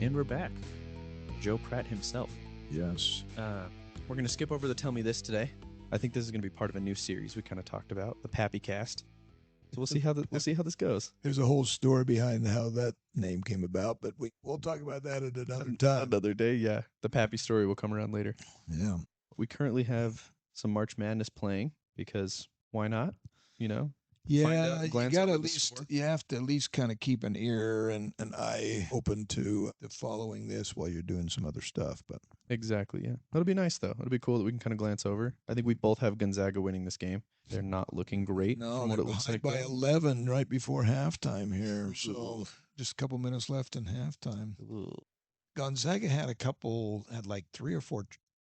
And we're back. Joe Pratt himself. Yes. We're going to skip over the Tell Me This today. I think this is going to be part of a new series we kind of talked about, the Papicast. So we'll see how this goes. There's a whole story behind how that name came about, but we'll talk about that at another time. Another day, yeah. The Pappy story will come around later. Yeah. We currently have some March Madness playing because why not? You know? Yeah, you have to at least kind of keep an ear and an eye open to following this while you're doing some other stuff. But exactly, yeah. That'll be nice though. It'll be cool that we can kind of glance over. I think we both have Gonzaga winning this game. They're not looking great. No, from what they're it looks behind like by 11 right before halftime here. So just a couple minutes left in halftime. Ooh. Gonzaga had like 3 or 4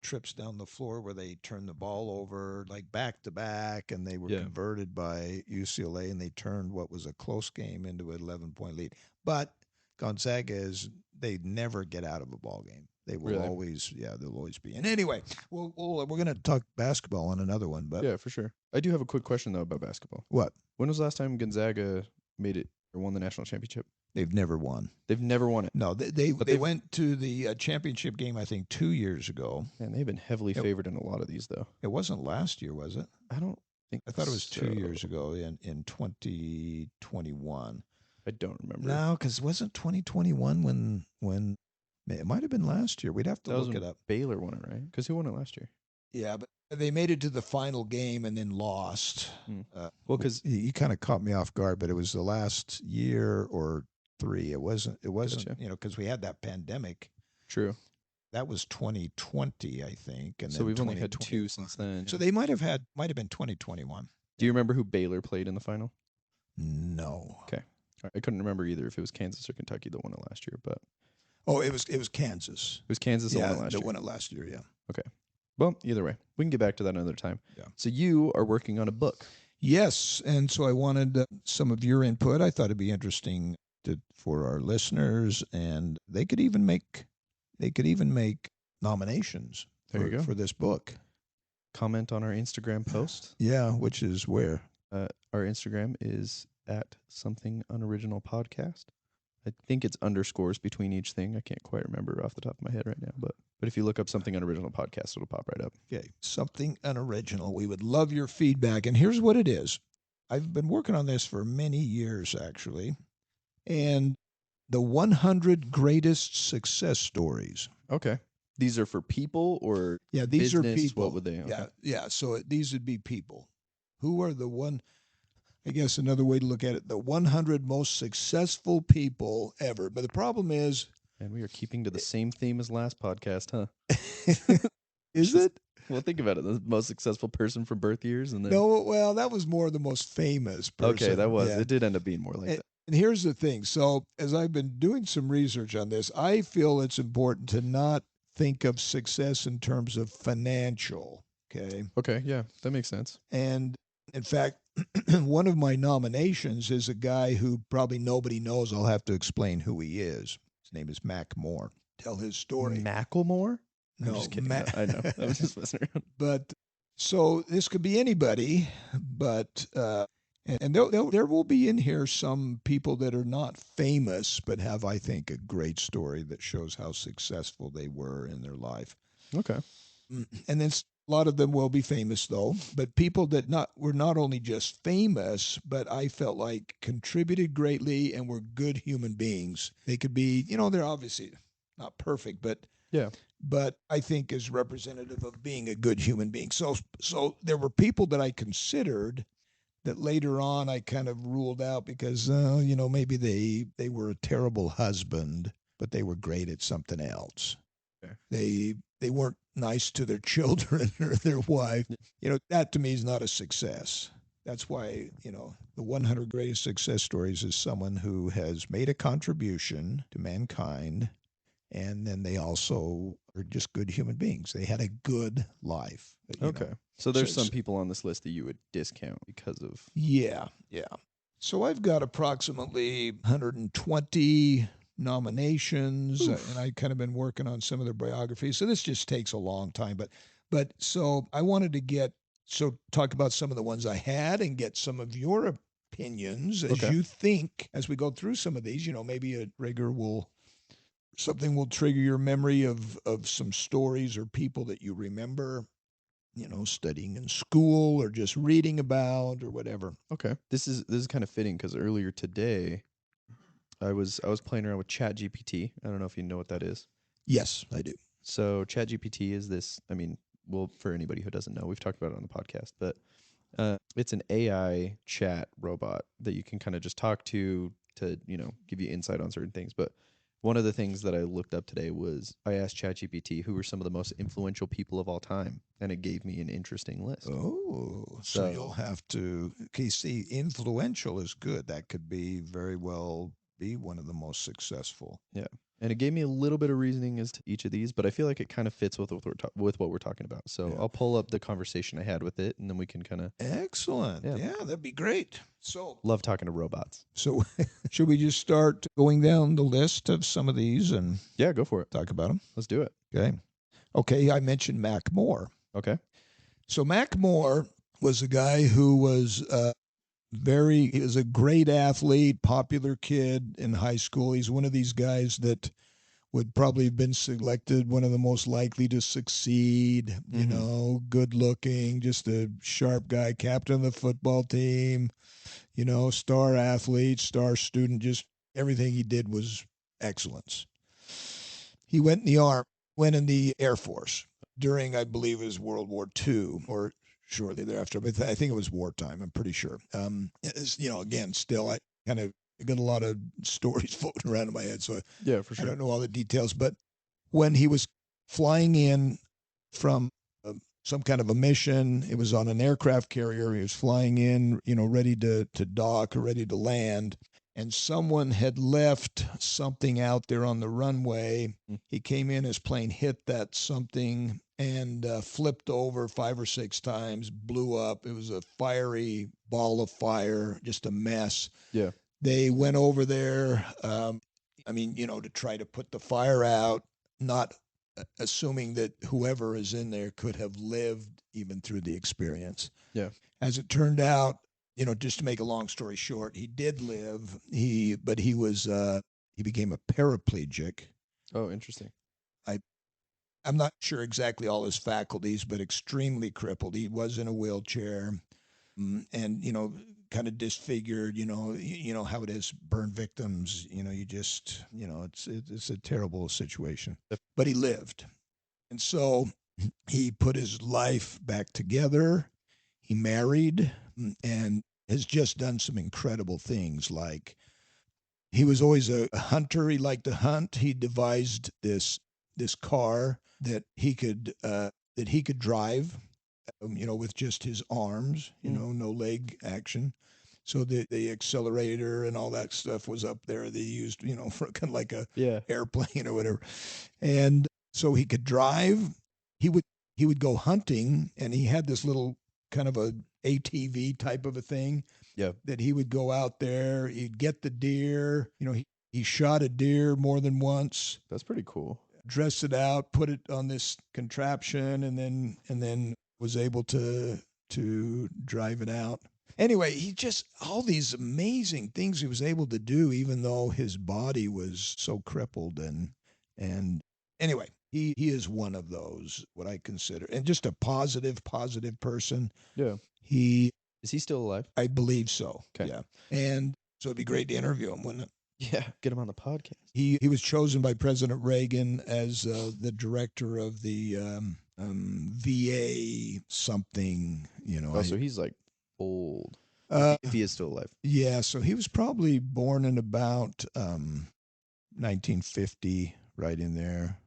trips down the floor where they turned the ball over like back to back, and they were converted by UCLA, and they turned what was a close game into an 11-point lead. But Gonzaga they never get out of a ball game. They will always, they'll always be. And anyway, we're going to talk basketball on another one. But yeah, for sure. I do have a quick question though about basketball. What? When was the last time Gonzaga made it or won the national championship? They've never won. They've never won it. No, they went to the championship game, I think, 2 years ago. And they've been heavily favored in a lot of these, though. It wasn't last year, was it? I don't think I thought it was 2 years ago in 2021. I don't remember. No, because it wasn't 2021 when it might have been last year. We'd have to look it up. Baylor won it, right? Because who won it last year? Yeah, but they made it to the final game and then lost. Well, because you kind of caught me off guard, but it was the last year or 3. It wasn't, gotcha. Because we had that pandemic. True. That was 2020, I think. And so then we've only had 2 since then. So they might have been 2021. Do you remember who Baylor played in the final? No. Okay. I couldn't remember either if it was Kansas or Kentucky that won it last year, but it was Kansas. It was Kansas that won it last year. That won it last year, yeah. Okay. Well, either way, we can get back to that another time. Yeah. So you are working on a book. Yes, and so I wanted some of your input. I thought it'd be interesting for our listeners, and they could even make nominations for this book. Comment on our Instagram post. Yeah, which is where? Our Instagram is at Something Unoriginal Podcast. I think it's underscores between each thing. I can't quite remember off the top of my head right now, but if you look up Something Unoriginal Podcast, it'll pop right up. Okay, Something Unoriginal. We would love your feedback, and here's what it is. I've been working on this for many years, actually, and the 100 greatest success stories. Okay. These are for people or these business, are people. What would they? Okay. Yeah. So these would be people. Who are I guess another way to look at it, the 100 most successful people ever. But the problem is... And we are keeping to the same theme as last podcast, huh? Is it? Well, think about it. The most successful person for birth years. And then... No, well, that was more the most famous person. Okay, that was. Yeah. It did end up being more like that. And here's the thing. So as I've been doing some research on this, I feel it's important to not think of success in terms of financial, okay? Okay, yeah, that makes sense. And in fact, one of my nominations is a guy who probably nobody knows. I'll have to explain who he is. His name is Mac Moore. Tell his story. Macklemore? No, I'm just kidding. I know. I was just messing around. But so this could be anybody, but and there will be in here some people that are not famous, but have, I think, a great story that shows how successful they were in their life. Okay. And then a lot of them will be famous, though, but people that were not only just famous, but I felt like contributed greatly and were good human beings. They could be, they're obviously not perfect, but I think is representative of being a good human being. So there were people that I considered that later on I kind of ruled out because, maybe they were a terrible husband, but they were great at something else. Okay. They weren't nice to their children or their wife. That to me is not a success. That's why, the 100 greatest success stories is someone who has made a contribution to mankind, and then they also are just good human beings. They had a good life. Okay. So there's some people on this list that you would discount because of... Yeah. So I've got approximately 120 nominations, and I've kind of been working on some of their biographies. So this just takes a long time. But so I wanted to talk about some of the ones I had and get some of your opinions as you think, as we go through some of these, maybe a Rager will something will trigger your memory of some stories or people that you remember, studying in school or just reading about or whatever. Okay. This is kind of fitting because earlier today I was playing around with ChatGPT. I don't know if you know what that is. Yes, I do. So ChatGPT is this. I mean, well, for anybody who doesn't know, we've talked about it on the podcast, but it's an AI chat robot that you can kind of just talk to give you insight on certain things. But one of the things that I looked up today was I asked ChatGPT who were some of the most influential people of all time, and it gave me an interesting list. Oh, so you'll have to. Okay, see, influential is good. That could be very well be one of the most successful. Yeah. And it gave me a little bit of reasoning as to each of these, but I feel like it kind of fits with what we're talking about. So Yeah. I'll pull up the conversation I had with it, and then we can kind of Excellent. Yeah, that'd be great. So love talking to robots. So should we just start going down the list of some of these and Yeah, go for it. talk about them? Let's do it. Okay. Okay, I mentioned Mac Moore. Okay. So Mac Moore was a guy who was he was a great athlete, popular kid in high school. He's one of these guys that would probably have been selected one of the most likely to succeed, good looking, just a sharp guy, captain of the football team, star athlete, star student, just everything he did was excellence. He went in the Air Force during, I believe, his World War II or shortly thereafter, but I think it was wartime. I'm pretty sure. Again, still, I kind of got a lot of stories floating around in my head, so Yeah, for I sure. don't know all the details. But when he was flying in from some kind of a mission, it was on an aircraft carrier. He was flying in, ready to dock or ready to land. And someone had left something out there on the runway. He came in, his plane hit that something and flipped over 5 or 6 times, blew up. It was a fiery ball of fire, just a mess. Yeah. They went over there, to try to put the fire out, not assuming that whoever is in there could have lived even through the experience. Yeah. As it turned out, just to make a long story short, he did live. He became a paraplegic. Oh, interesting. I'm not sure exactly all his faculties, but extremely crippled. He was in a wheelchair, and kind of disfigured. You know how it is. Burn victims. It's a terrible situation. But he lived, and so he put his life back together. He married and has just done some incredible things. Like he was always a hunter. He liked to hunt. He devised this car that he could drive, with just his arms, no leg action. So the accelerator and all that stuff was up there. They used, for kind of like a airplane or whatever. And so he could drive. He would go hunting, and he had this little kind of a ATV type of a thing. Yeah. That he would go out there. He'd get the deer. He shot a deer more than once. That's pretty cool. Dressed it out, put it on this contraption, and then was able to drive it out. Anyway, he just all these amazing things he was able to do, even though his body was so crippled. And anyway, he is one of those, what I consider, and just a positive person. Yeah. Is he still alive? I believe so. Okay. Yeah. And so it'd be great to interview him, wouldn't it? Yeah, get him on the podcast. He was chosen by President Reagan as the director of the VA something. So he's like old. If he is still alive. Yeah, so he was probably born in about 1950, right in there.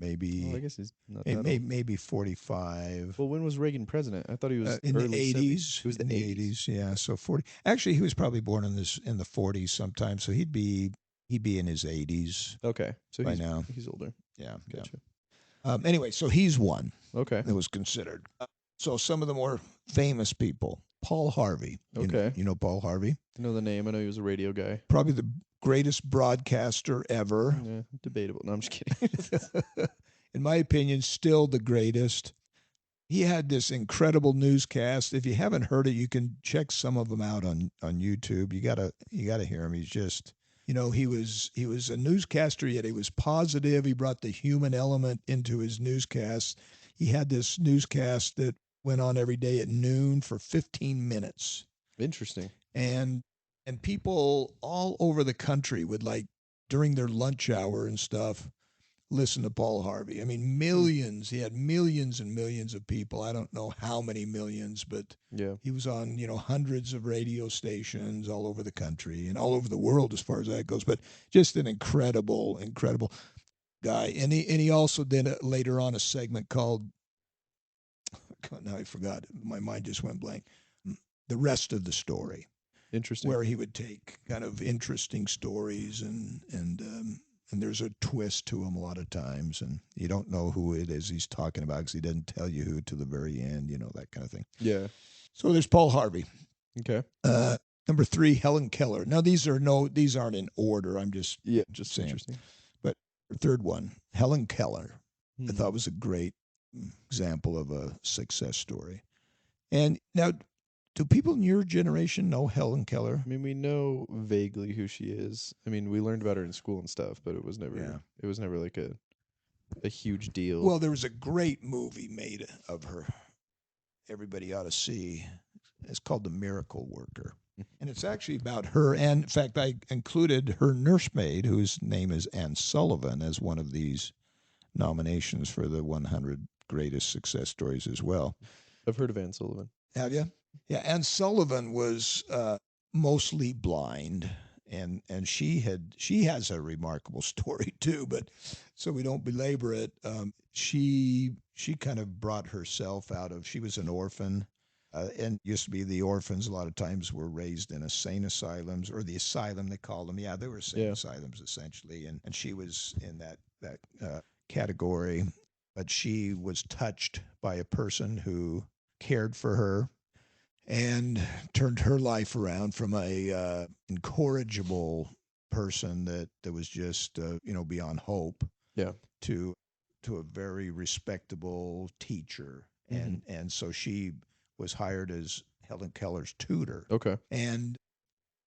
Maybe. Well, I guess he's not that old. Maybe 45. Well, when was Reagan president? I thought he was in the early 80s. 70s. It was in the 80s. Yeah. So 40. Actually, he was probably born in the 40s sometime. So he'd be in his 80s. Okay. So by now. He's older. Yeah. Gotcha. Yeah. Anyway, so he's one. Okay. That was considered. So some of the more famous people, Paul Harvey. Okay. You know Paul Harvey? I know the name. I know he was a radio guy. Probably the greatest broadcaster ever. Yeah, debatable. No, I'm just kidding. In my opinion, still the greatest. He had this incredible newscast. If you haven't heard it, you can check some of them out on YouTube. You gotta hear him. He's just You know, he was a newscaster, yet he was positive. He brought the human element into his newscasts. He had this newscast that went on every day at noon for 15 minutes. Interesting. And people all over the country would, like, during their lunch hour and stuff, listen to Paul Harvey. I mean, millions. He had millions and millions of people. I don't know how many millions, but Yeah. he was on, hundreds of radio stations all over the country and all over the world as far as that goes. But just an incredible, incredible guy. And he also did later on a segment called, now I forgot. My mind just went blank. The Rest of the Story. Interesting. Where he would take kind of interesting stories and there's a twist to him a lot of times, and you don't know who it is he's talking about because he doesn't tell you who to the very end, that kind of thing. Yeah. So there's Paul Harvey. Okay. Number 3, Helen Keller. Now these aren't in order. I'm just saying. Interesting. But the third one, Helen Keller, I thought was a great example of a success story. And now, do people in your generation know Helen Keller? I mean, we know vaguely who she is. I mean, we learned about her in school and stuff, but it was never like a huge deal. Well, there was a great movie made of her. Everybody ought to see. It's called The Miracle Worker. And it's actually about her. And in fact, I included her nursemaid, whose name is Anne Sullivan, as one of these nominations for the 100 greatest success stories as well. I've heard of Anne Sullivan. Have you? Yeah, Anne Sullivan was mostly blind, and she has a remarkable story too. But so we don't belabor it. She kind of brought herself out of. She was an orphan, and used to be the orphans. A lot of times were raised in insane asylums, or the asylum they called them. Yeah, they were insane asylums essentially, and she was in that category. But she was touched by a person who cared for her and turned her life around from a incorrigible person that was just beyond hope, to a very respectable teacher, and so she was hired as Helen Keller's tutor. Okay. And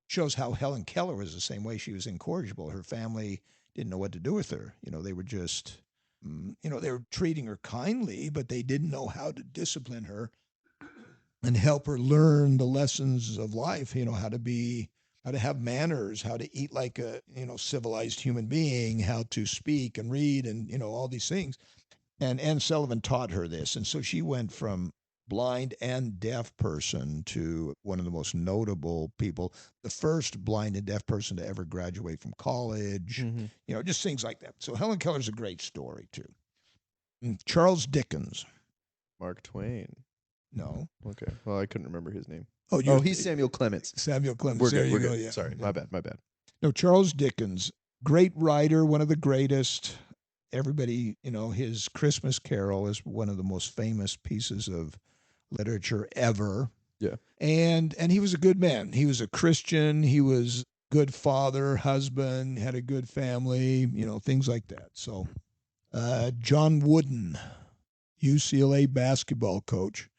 shows how Helen Keller was the same way. She was incorrigible. Her family didn't know what to do with her. They were just they were treating her kindly, but they didn't know how to discipline her and help her learn the lessons of life, how to have manners, how to eat like a, civilized human being, how to speak and read and, all these things. And Anne Sullivan taught her this. And so she went from blind and deaf person to one of the most notable people, the first blind and deaf person to ever graduate from college, just things like that. So Helen Keller's a great story too. Charles Dickens. Mark Twain. No. Okay. Well, I couldn't remember his name. Oh, he's Samuel Clemens. Samuel Clemens. We're there good. you We're go. good. Yeah. Sorry. My bad. No, Charles Dickens, great writer, one of the greatest. Everybody, his Christmas Carol is one of the most famous pieces of literature ever. Yeah. And he was a good man. He was a Christian. He was a good father, husband, had a good family, things like that. So, John Wooden, UCLA basketball coach,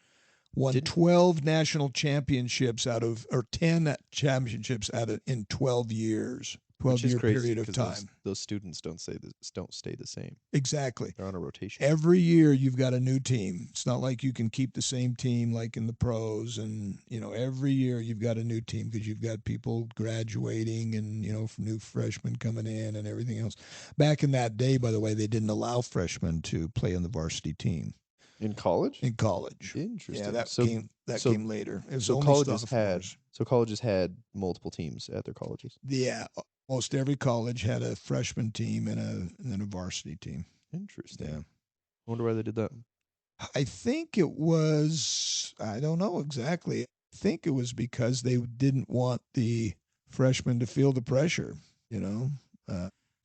won 12 national championships or 10 championships in 12 years. 12-year period of time. Those students don't stay the same. Exactly. They're on a rotation. Every year you've got a new team. It's not like you can keep the same team like in the pros. And, every year you've got a new team because you've got people graduating and, new freshmen coming in and everything else. Back in that day, by the way, they didn't allow freshmen to play on the varsity team. In college? In college. Interesting. Yeah, that came later. It was so only colleges had multiple teams at their colleges. Yeah. Most every college had a freshman team and then a varsity team. Interesting. Yeah. I wonder why they did that. I think it was, I don't know exactly. I think it was because they didn't want the freshmen to feel the pressure,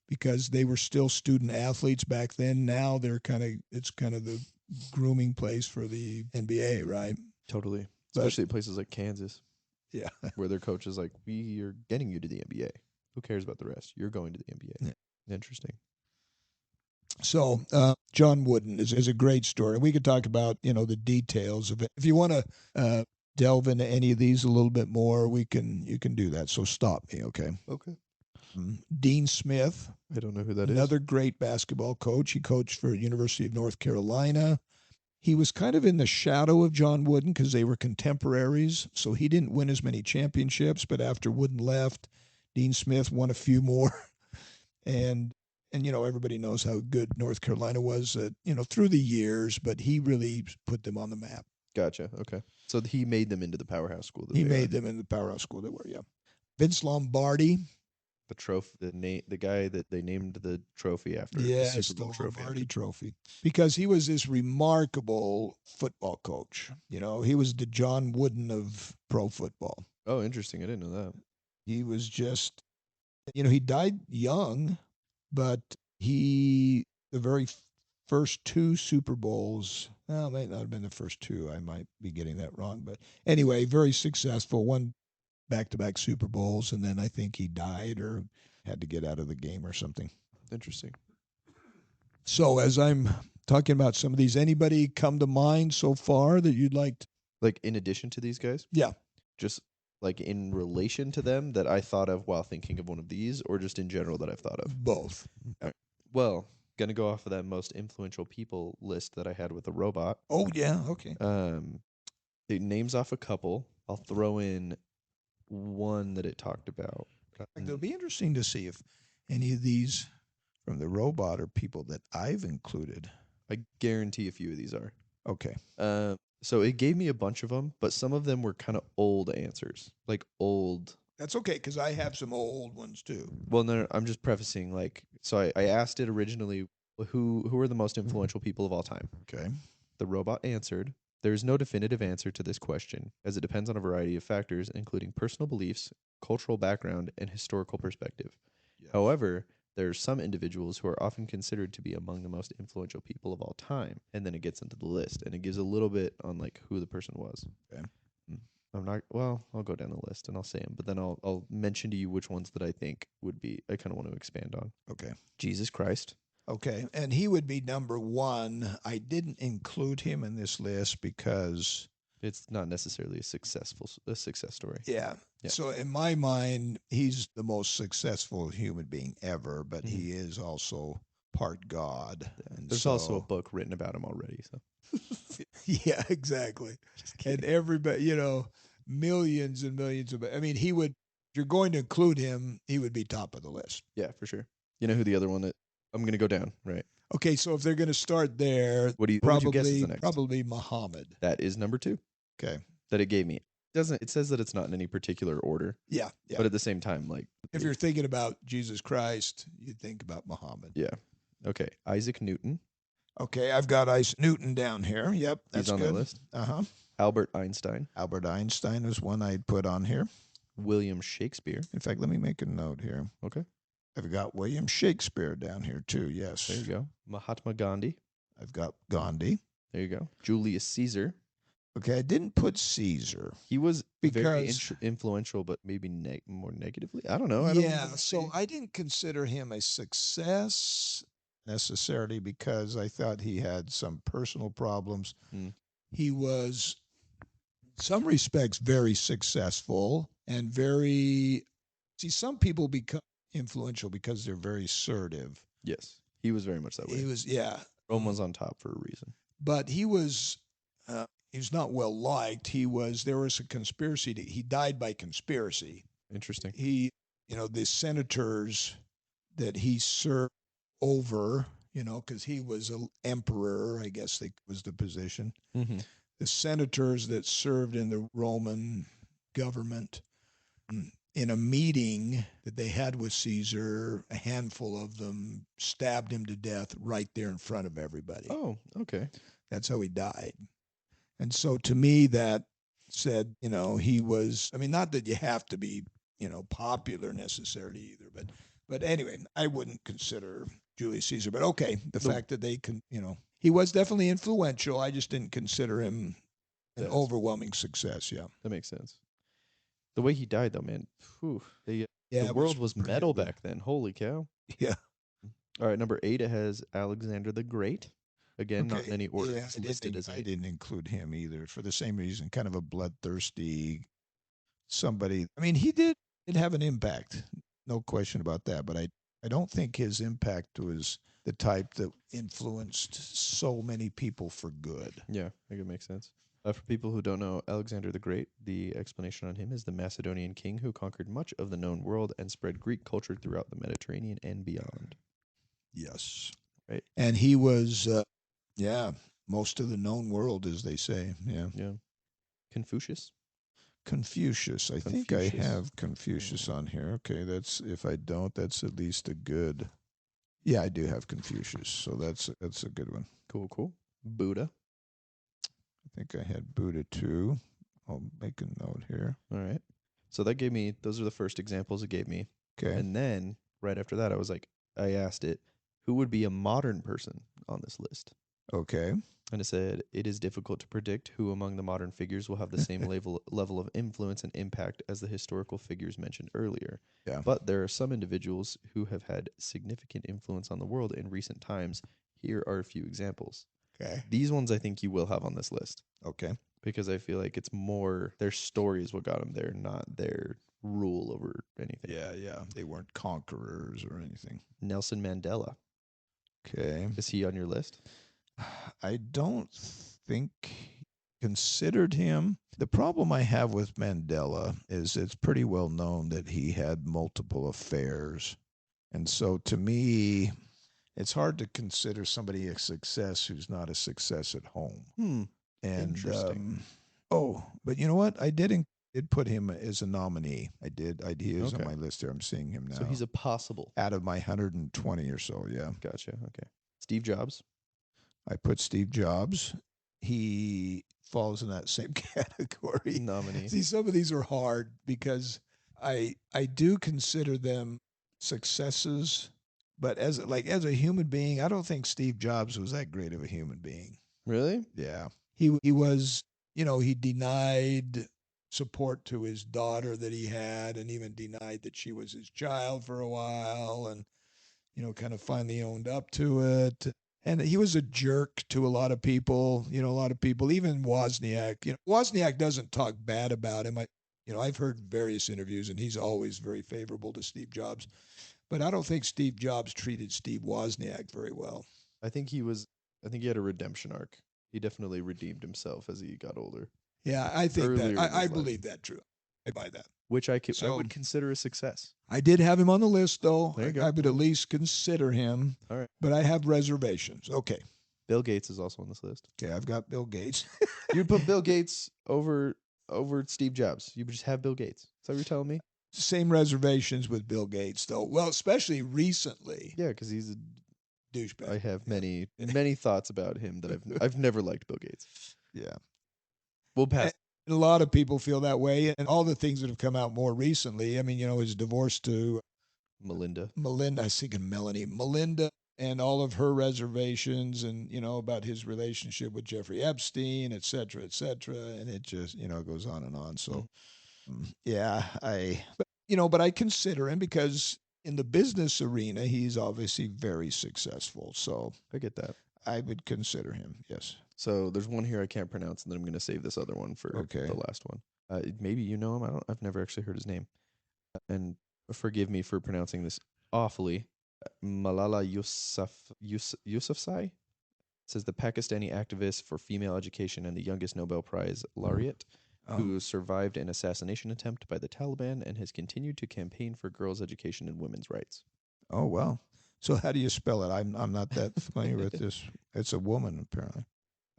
because they were still student athletes back then. Now it's kind of the grooming place for the NBA, right? Totally. Especially at places like Kansas. Yeah. Where their coach is like, we are getting you to the NBA. Who cares about the rest? You're going to the NBA. Yeah. Interesting. So John Wooden is a great story. We could talk about, the details of it. If you want to delve into any of these a little bit more, you can do that. So stop me, okay? Okay. Dean Smith, I don't know who that is. another great basketball coach. He coached for University of North Carolina. He was kind of in the shadow of John Wooden because they were contemporaries. So he didn't win as many championships, but after Wooden left, Dean Smith won a few more. and everybody knows how good North Carolina was, through the years, but he really put them on the map. Gotcha. Okay. So he made them into the powerhouse school. He made them in the powerhouse school they were, yeah. Vince Lombardi. The trophy, the guy that they named the trophy after. Yes, the Super the Bowl trophy. Lombardi Trophy. Because he was this remarkable football coach. He was the John Wooden of pro football. Oh, interesting. I didn't know that. He was just, he died young, but the very first two Super Bowls, well, it might not have been the first two. I might be getting that wrong. But anyway, very successful. Won back-to-back Super Bowls, and then I think he died or had to get out of the game or something. Interesting. So as I'm talking about some of these, anybody come to mind so far that you'd like to? Like in addition to these guys? Yeah. Just like in relation to them that I thought of while thinking of one of these, or just in general that I've thought of? Both. Well, going to go off of that most influential people list that I had with the robot. Oh, yeah. Okay. It names off a couple. I'll throw in one that it talked about. It'll be interesting to see if any of these from the robot are people that I've included. I guarantee a few of these are. Okay. So it gave me a bunch of them, but some of them were kind of old answers, like old. That's okay, because I have some old ones too. Well, no, I'm just prefacing, so I asked it originally, who are the most influential people of all time? Okay. The robot answered, there is no definitive answer to this question, as it depends on a variety of factors, including personal beliefs, cultural background, and historical perspective. Yes. However, there are some individuals who are often considered to be among the most influential people of all time. And then it gets into the list, and it gives a little bit on who the person was. Okay. I'll go down the list and I'll say them, but then I'll mention to you which ones that I think I kind of want to expand on. Okay. Jesus Christ. Okay, and he would be number one. I didn't include him in this list because it's not necessarily a success story. Yeah. So in my mind, he's the most successful human being ever, but he is also part God. Yeah. There's also a book written about him already. So. Yeah, exactly. And everybody, millions and millions of. I mean, he would. If you're going to include him, he would be top of the list. Yeah, for sure. You know who the other one that I'm going to go down, right? Okay, so if they're going to start there, what would you guess is the next? Probably Muhammad. That is number 2. Okay. That it gave me. It says that it's not in any particular order. Yeah. But at the same time, if you're thinking about Jesus Christ, you think about Muhammad. Yeah. Okay. Isaac Newton. Okay, I've got Isaac Newton down here. Yep, that's He's on good. the list. Uh-huh. Albert Einstein. Albert Einstein is one I'd put on here. William Shakespeare. In fact, let me make a note here. Okay. I've got William Shakespeare down here too, yes. There you go. Mahatma Gandhi. I've got Gandhi. There you go. Julius Caesar. Okay, I didn't put Caesar. He was very influential, but maybe more negatively. I don't know. So I didn't consider him a success necessarily because I thought he had some personal problems. He was, in some respects, very successful and some people become influential because they're very assertive. Yes, he was very much that way. He was, yeah. Rome was on top for a reason. But he was not well liked. There was a conspiracy. He died by conspiracy. Interesting. The senators that he served over, because he was an emperor, I guess was the position. Mm-hmm. The senators that served in the Roman government, in a meeting that they had with Caesar, a handful of them stabbed him to death right there in front of everybody. Oh, okay. That's how he died. And so to me, that said, he was, not that you have to be, popular necessarily either, but anyway, I wouldn't consider Julius Caesar, but okay. The fact that they can, he was definitely influential. I just didn't consider him an overwhelming success. Yeah. That makes sense. The way he died though, man, the world was metal back then. Holy cow. Yeah. All right. Number 8, it has Alexander the Great. Again, not in any order. Yeah, I didn't include him either for the same reason. Kind of a bloodthirsty somebody. He did have an impact, no question about that. But I don't think his impact was the type that influenced so many people for good. Yeah, I think it makes sense. For people who don't know Alexander the Great, the explanation on him is the Macedonian king who conquered much of the known world and spread Greek culture throughout the Mediterranean and beyond. Yes. Right? And he was, yeah, most of the known world, as they say. Yeah. Yeah. Confucius? Confucius. I think I Confucius. have Confucius on here. Okay, that's if I don't, that's at least a good. Yeah, I do have Confucius, so that's a good one. Cool, cool. Buddha. I think I had Buddha too. I'll make a note here. All right. So that gave me, those are the first examples it gave me. Okay. And then right after that, I asked it, who would be a modern person on this list? Okay. And it said, it is difficult to predict who among the modern figures will have the same level of influence and impact as the historical figures mentioned earlier. Yeah. But there are some individuals who have had significant influence on the world in recent times. Here are a few examples. Okay. These ones I think you will have on this list Okay. because I feel like it's more their story is what got them there, not their rule over anything. Yeah, yeah. They weren't conquerors or anything. Nelson Mandela. Okay. Is he on your list? I don't think considered him. The problem I have with Mandela is it's pretty well known that he had multiple affairs. And so to me, it's hard to consider somebody a success who's not a success at home. And Interesting. But you know what? I did put him as a nominee. He is on Okay. my list here. I'm seeing him now. So he's a possible. out of my 120 or so, yeah. Gotcha. Okay. Steve Jobs. I put Steve Jobs. He falls in that same category. Nominee. See, some of these are hard because I do consider them successes, but as a human being, I don't think Steve Jobs was that great of a human being. Really? Yeah. He was, he denied support to his daughter that he had and even denied that she was his child for a while and kind of finally owned up to it. And he was a jerk to a lot of people, even Wozniak. Wozniak doesn't talk bad about him. I've heard various interviews, and he's always very favorable to Steve Jobs. But I don't think Steve Jobs treated Steve Wozniak very well. I think he had a redemption arc. He definitely redeemed himself as he got older. Yeah, I think Earlier that. in I his believe that true. I buy that. Which I So- would consider a success. I did have him on the list, though. There you go. I would at least consider him. All right. But I have reservations. Okay. Bill Gates is also on this list. Okay, I've got Bill Gates. You'd put Bill Gates over Steve Jobs. You would just have Bill Gates. Is that what you're telling me? Same reservations with Bill Gates, though. Well, especially recently. Yeah, because he's a Douchebag. I have many thoughts about him that I've never liked Bill Gates. Yeah. We'll pass. And a lot of people feel that way. And all the things that have come out more recently, I mean, his divorce to Melinda. I was thinking Melanie. Melinda and all of her reservations and, about his relationship with Jeffrey Epstein, et cetera, et cetera. And it just, goes on and on. So, yeah, but I consider him because in the business arena, he's obviously very successful. So I get that. I would consider him, yes. So there's one here I can't pronounce, and then I'm going to save this other one for the last one. Maybe you know him. I've never actually heard his name. And forgive me for pronouncing this awfully. Malala Yousafzai. It says the Pakistani activist for female education and the youngest Nobel Prize laureate who survived an assassination attempt by the Taliban and has continued to campaign for girls' education and women's rights. Oh, wow. So how do you spell it? I'm not that familiar with this. It's a woman, apparently.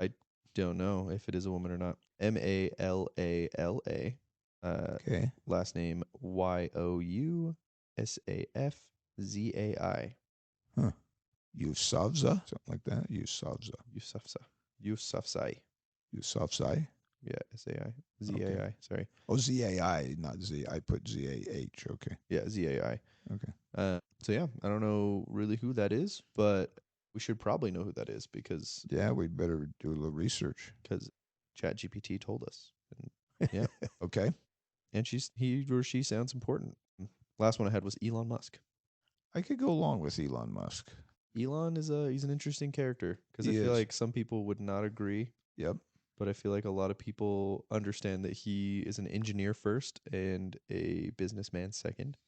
I don't know if it is a woman or not. Malala. Okay. Last name Yousafzai. Huh. Yousafzai? Something like that? Yousafzai. Yousafzai. Yeah, S-A-I. Z-A-I. Okay. Sorry. Oh, Z-A-I, not Z. I put Z-A-H. Okay. Yeah, Z-A-I. Okay. So, yeah, I don't know really who that is, but we should probably know who that is because... Yeah, we'd better do a little research. Because ChatGPT told us. And, yeah. Okay. And he or she sounds important. Last one I had was Elon Musk. I could go along with Elon Musk. Elon he's an interesting character because I He feel is. like some people would not agree. Yep. But I feel like a lot of people understand that he is an engineer first and a businessman second.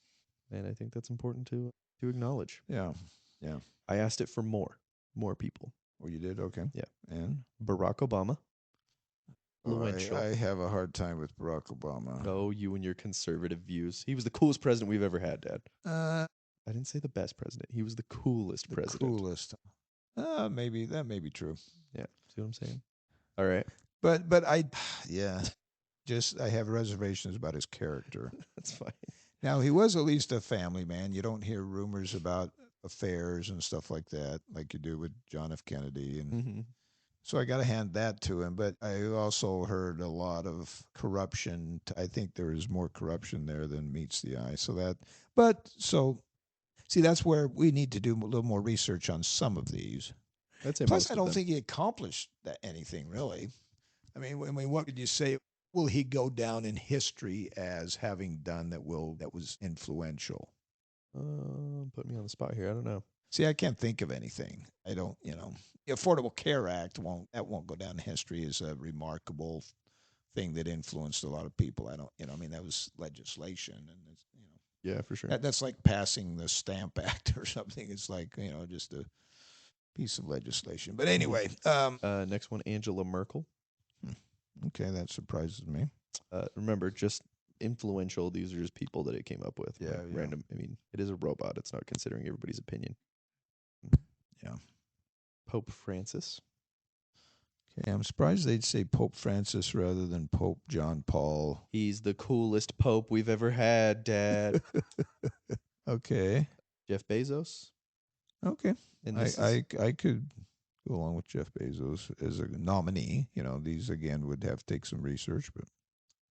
And I think that's important to acknowledge. Yeah. Yeah. I asked it for more people. Well, you did? Okay. Yeah. And? Barack Obama. Influential. I have a hard time with Barack Obama. Oh, you and your conservative views. He was the coolest president we've ever had, Dad. Uh, I didn't say the best president. He was the coolest the president. coolest. Maybe that may be true. Yeah. See what I'm saying? All right. But I, yeah, just I have reservations about his character. That's fine. Now, he was at least a family man. You don't hear rumors about affairs and stuff like that, like you do with John F. Kennedy. And Mm-hmm. so I got to hand that to him. But I also heard a lot of corruption. I think there is more corruption there than meets the eye. See, that's where we need to do a little more research on some of these. I'd say Plus, most I of don't them. think he accomplished anything really. I mean, what could you say? Will he go down in history as having done that was influential? Put me on the spot here. I don't know. See, I can't think of anything. I don't, the Affordable Care Act won't go down in history as a remarkable thing that influenced a lot of people. I don't, I mean, that was legislation, and Yeah, for sure. that's like passing the Stamp Act or something. It's like just a piece of legislation. But anyway, next one, Angela Merkel. Okay, that surprises me. Remember, just influential. These are just people that it came up with. Yeah, like yeah. Random. I mean, it is a robot. It's not considering everybody's opinion. Yeah. Pope Francis. Okay, I'm surprised they'd say Pope Francis rather than Pope John Paul. He's the coolest pope we've ever had, Dad. Okay. Jeff Bezos. Okay. And I could go along with Jeff Bezos as a nominee. These again would have to take some research,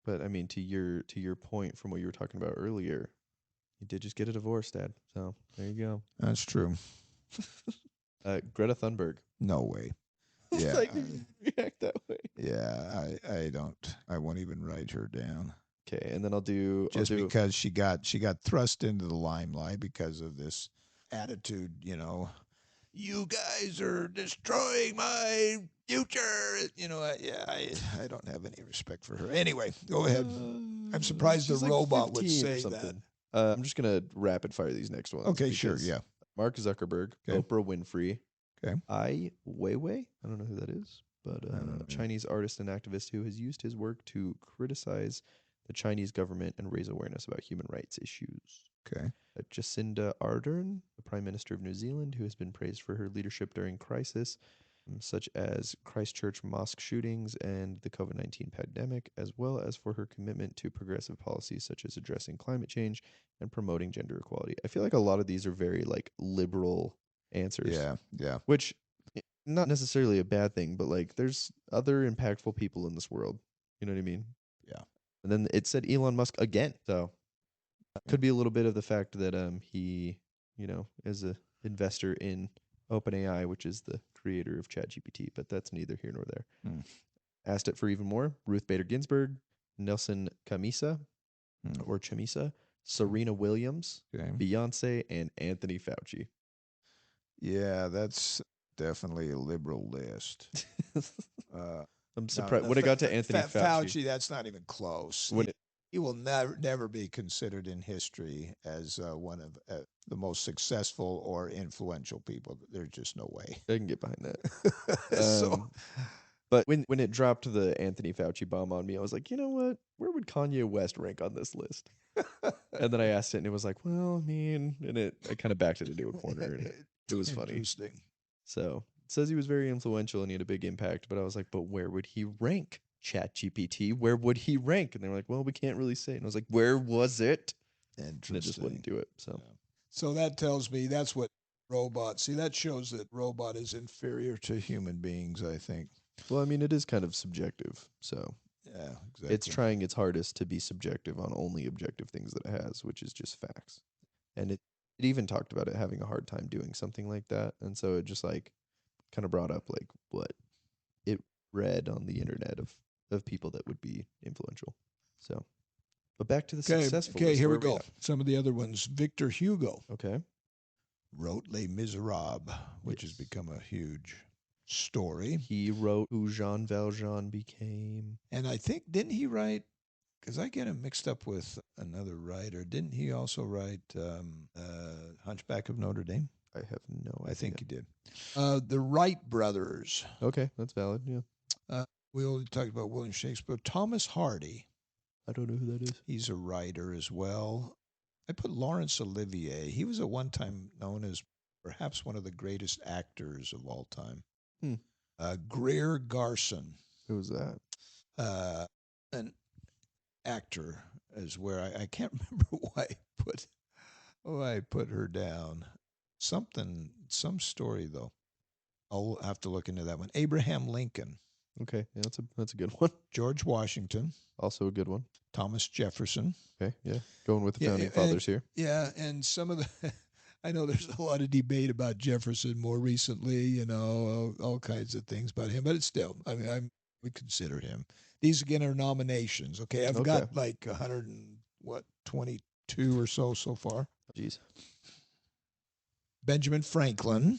but I mean, to your point from what you were talking about earlier, he did just get a divorce, Dad. So there you go. That's true. Greta Thunberg. No way. Yeah. Like, react that way. Yeah, I don't. I won't even write her down. Okay, and then I'll do because she got thrust into the limelight because of this attitude. You guys are destroying my future. I don't have any respect for her. Anyway, go ahead. I'm surprised the robot would say that. I'm just gonna rapid fire these next ones. Okay, sure, yeah. Mark Zuckerberg, Okay. Oprah Winfrey, Okay. Ai Weiwei. I don't know who that is, but a Chinese artist and activist who has used his work to criticize the Chinese government and raise awareness about human rights issues. Okay. Jacinda Ardern, the Prime Minister of New Zealand, who has been praised for her leadership during crisis, such as Christchurch mosque shootings and the COVID-19 pandemic, as well as for her commitment to progressive policies such as addressing climate change and promoting gender equality. I feel like a lot of these are very liberal answers. Yeah, yeah. Which, not necessarily a bad thing, but there's other impactful people in this world. You know what I mean? Yeah. And then it said Elon Musk again. So could be a little bit of the fact that he, is a investor in OpenAI, which is the creator of ChatGPT, but that's neither here nor there. Asked it for even more. Ruth Bader Ginsburg, Nelson Chamisa, or Chamisa, Serena Williams, Beyonce, and Anthony Fauci. Yeah, that's definitely a liberal list. I'm surprised. When it got to Anthony Fauci, that's not even close. He will never be considered in history as one of the most successful or influential people. There's just no way. I can get behind that. But when it dropped the Anthony Fauci bomb on me, I was like, you know what? Where would Kanye West rank on this list? And then I asked it, and it was like, well, I mean, and I kind of backed it into a corner, and it was funny. Interesting. So it says he was very influential and he had a big impact, but I was like, but where would he rank ChatGPT? Where would he rank? And they were like, well, we can't really say. And I was like, where was it? Interesting. And it just wouldn't do it. So that tells me that's what robots. See, that shows that robot is inferior to human beings, I think. Well, I mean, it is kind of subjective. So yeah, exactly. It's trying its hardest to be subjective on only objective things that it has, which is just facts. And it even talked about it having a hard time doing something like that. And so it just kind of brought up what it read on the internet of people that would be influential. So, but back to the successful. Okay, here we go. Some of the other ones. Victor Hugo. Okay. Wrote Les Miserables, which has become a huge story. He wrote Who Jean Valjean Became. And I think, didn't he write because I get him mixed up with another writer. Didn't he also write Hunchback of Notre Dame? I have no idea. I think he did. The Wright brothers. Okay, that's valid. Yeah. We already talked about William Shakespeare. Thomas Hardy. I don't know who that is. He's a writer as well. I put Laurence Olivier. He was at one time known as perhaps one of the greatest actors of all time. Greer Garson. Who was that? An actor is where I can't remember why I put her down. Some story though. I'll have to look into that one. Abraham Lincoln. Okay, yeah, that's a good one. George Washington. Also a good one. Thomas Jefferson. Okay, yeah, going with the founding fathers here. Yeah, and some of the, I know there's a lot of debate about Jefferson more recently, all kinds of things about him, but it's still, I mean, I would consider him. These again are nominations. Okay, I've got like 22 or so far. Jeez. Benjamin Franklin.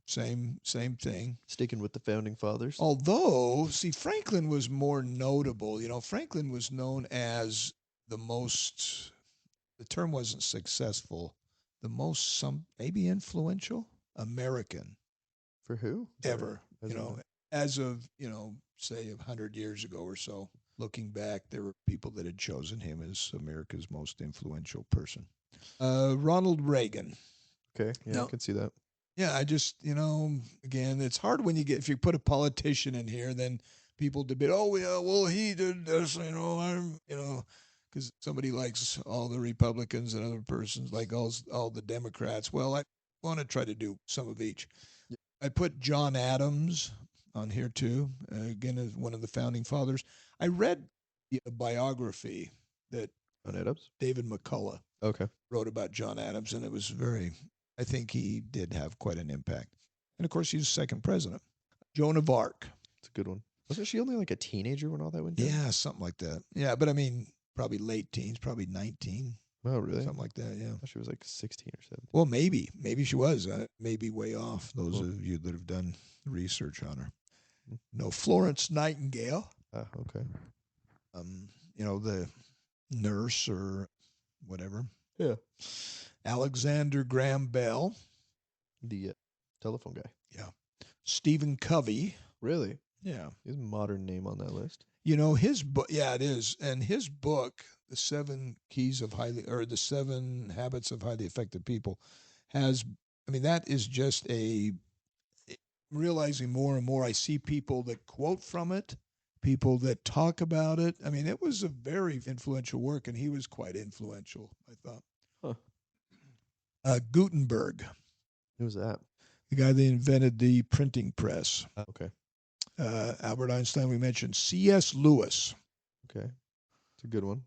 Same thing. Sticking with the founding fathers. Although, see, Franklin was more notable. Franklin was known as the term wasn't successful, maybe influential American. For who? Ever. As of, say 100 years ago or so. Looking back, there were people that had chosen him as America's most influential person. Ronald Reagan. Okay, yeah, I can see that. Yeah, I just, again, it's hard when if you put a politician in here, then people debate, oh, yeah, well, he did this, because somebody likes all the Republicans and other persons like all the Democrats. Well, I want to try to do some of each. Yeah. I put John Adams on here, too, again, as one of the founding fathers. I read a biography that John Adams? David McCullough wrote about John Adams, and it was I think he did have quite an impact. And, of course, he's the second president. Joan of Arc. It's a good one. Wasn't she only like a teenager when all that went down? Yeah, something like that. Yeah, but I mean, probably late teens, probably 19. Oh, really? Something like that, yeah. I thought she was like 16 or 17. Well, maybe. Maybe she was. Maybe way off, those of you that have done research on her. No, Florence Nightingale. Okay. The nurse or whatever. Yeah. Alexander Graham Bell. The telephone guy. Yeah. Stephen Covey. Really? Yeah. His modern name on that list. His book, yeah, it is. And his book, The 7 Habits of Highly Effective People, that is just realizing more and more I see people that quote from it, people that talk about it. I mean, it was a very influential work, and he was quite influential, I thought. Gutenberg. Who was that? The guy that invented the printing press. Okay. Albert Einstein, we mentioned. C.S. Lewis. Okay. It's a good one.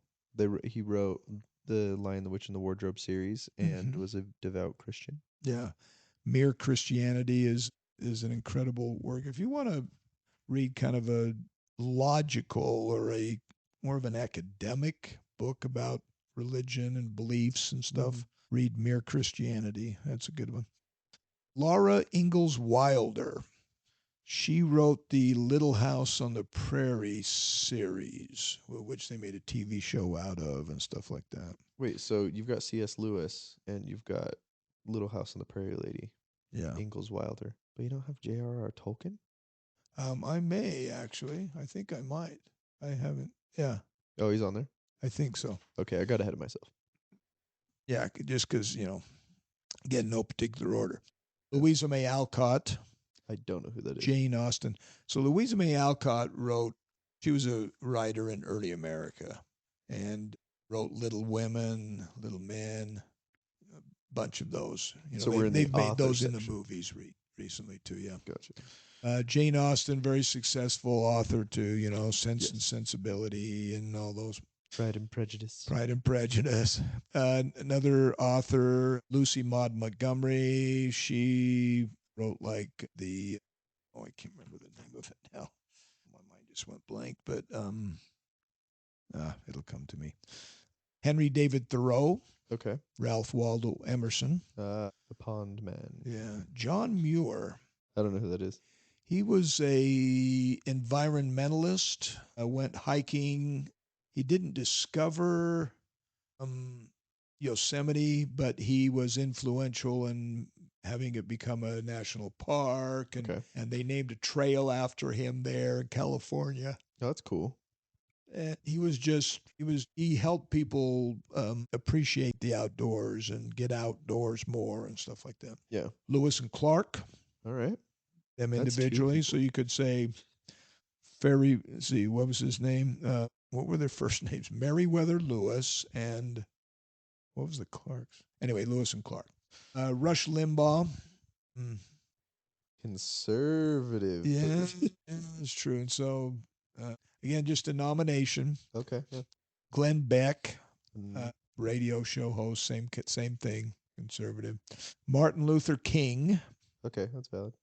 He wrote the Lion, the Witch, and the Wardrobe series and was a devout Christian. Yeah. Mere Christianity is an incredible work. If you want to read kind of a logical or a more of an academic book about religion and beliefs and stuff, read Mere Christianity. That's a good one. Laura Ingalls Wilder. She wrote the Little House on the Prairie series, which they made a TV show out of and stuff like that. Wait, so you've got C.S. Lewis and you've got Little House on the Prairie Lady. Yeah. Ingalls Wilder. But you don't have J.R.R. Tolkien? I may, actually. I think I might. I haven't. Yeah. Oh, he's on there? I think so. Okay, I got ahead of myself. Yeah, just because, again, no particular order. Louisa May Alcott. I don't know who that is. Jane Austen. So Louisa May Alcott she was a writer in early America and wrote Little Women, Little Men, a bunch of those. So they've made those section in the movies recently too, yeah. Gotcha. Jane Austen, very successful author too, Sense and Sensibility and all those. Pride and Prejudice. Another author, Lucy Maud Montgomery. She wrote I can't remember the name of it now. My mind just went blank, but it'll come to me. Henry David Thoreau. Okay. Ralph Waldo Emerson. The Pond Man. Yeah. John Muir. I don't know who that is. He was a environmentalist. Went hiking he didn't discover Yosemite, but he was influential in having it become a national park, and Okay. and they named a trail after him there in California. Oh, that's cool. And he helped people appreciate the outdoors and get outdoors more and stuff like that. Yeah. Lewis and Clark, All right. them That's two individually. people. So you could say Ferry. See, what was his name? What were their first names? Meriwether Lewis and what was the Clarks? Anyway, Lewis and Clark. Rush Limbaugh. Mm. Conservative. Yeah, that's true. And so, again, just a nomination. Okay. Yeah. Glenn Beck, Mm, radio show host, same thing, conservative. Martin Luther King, okay, that's valid.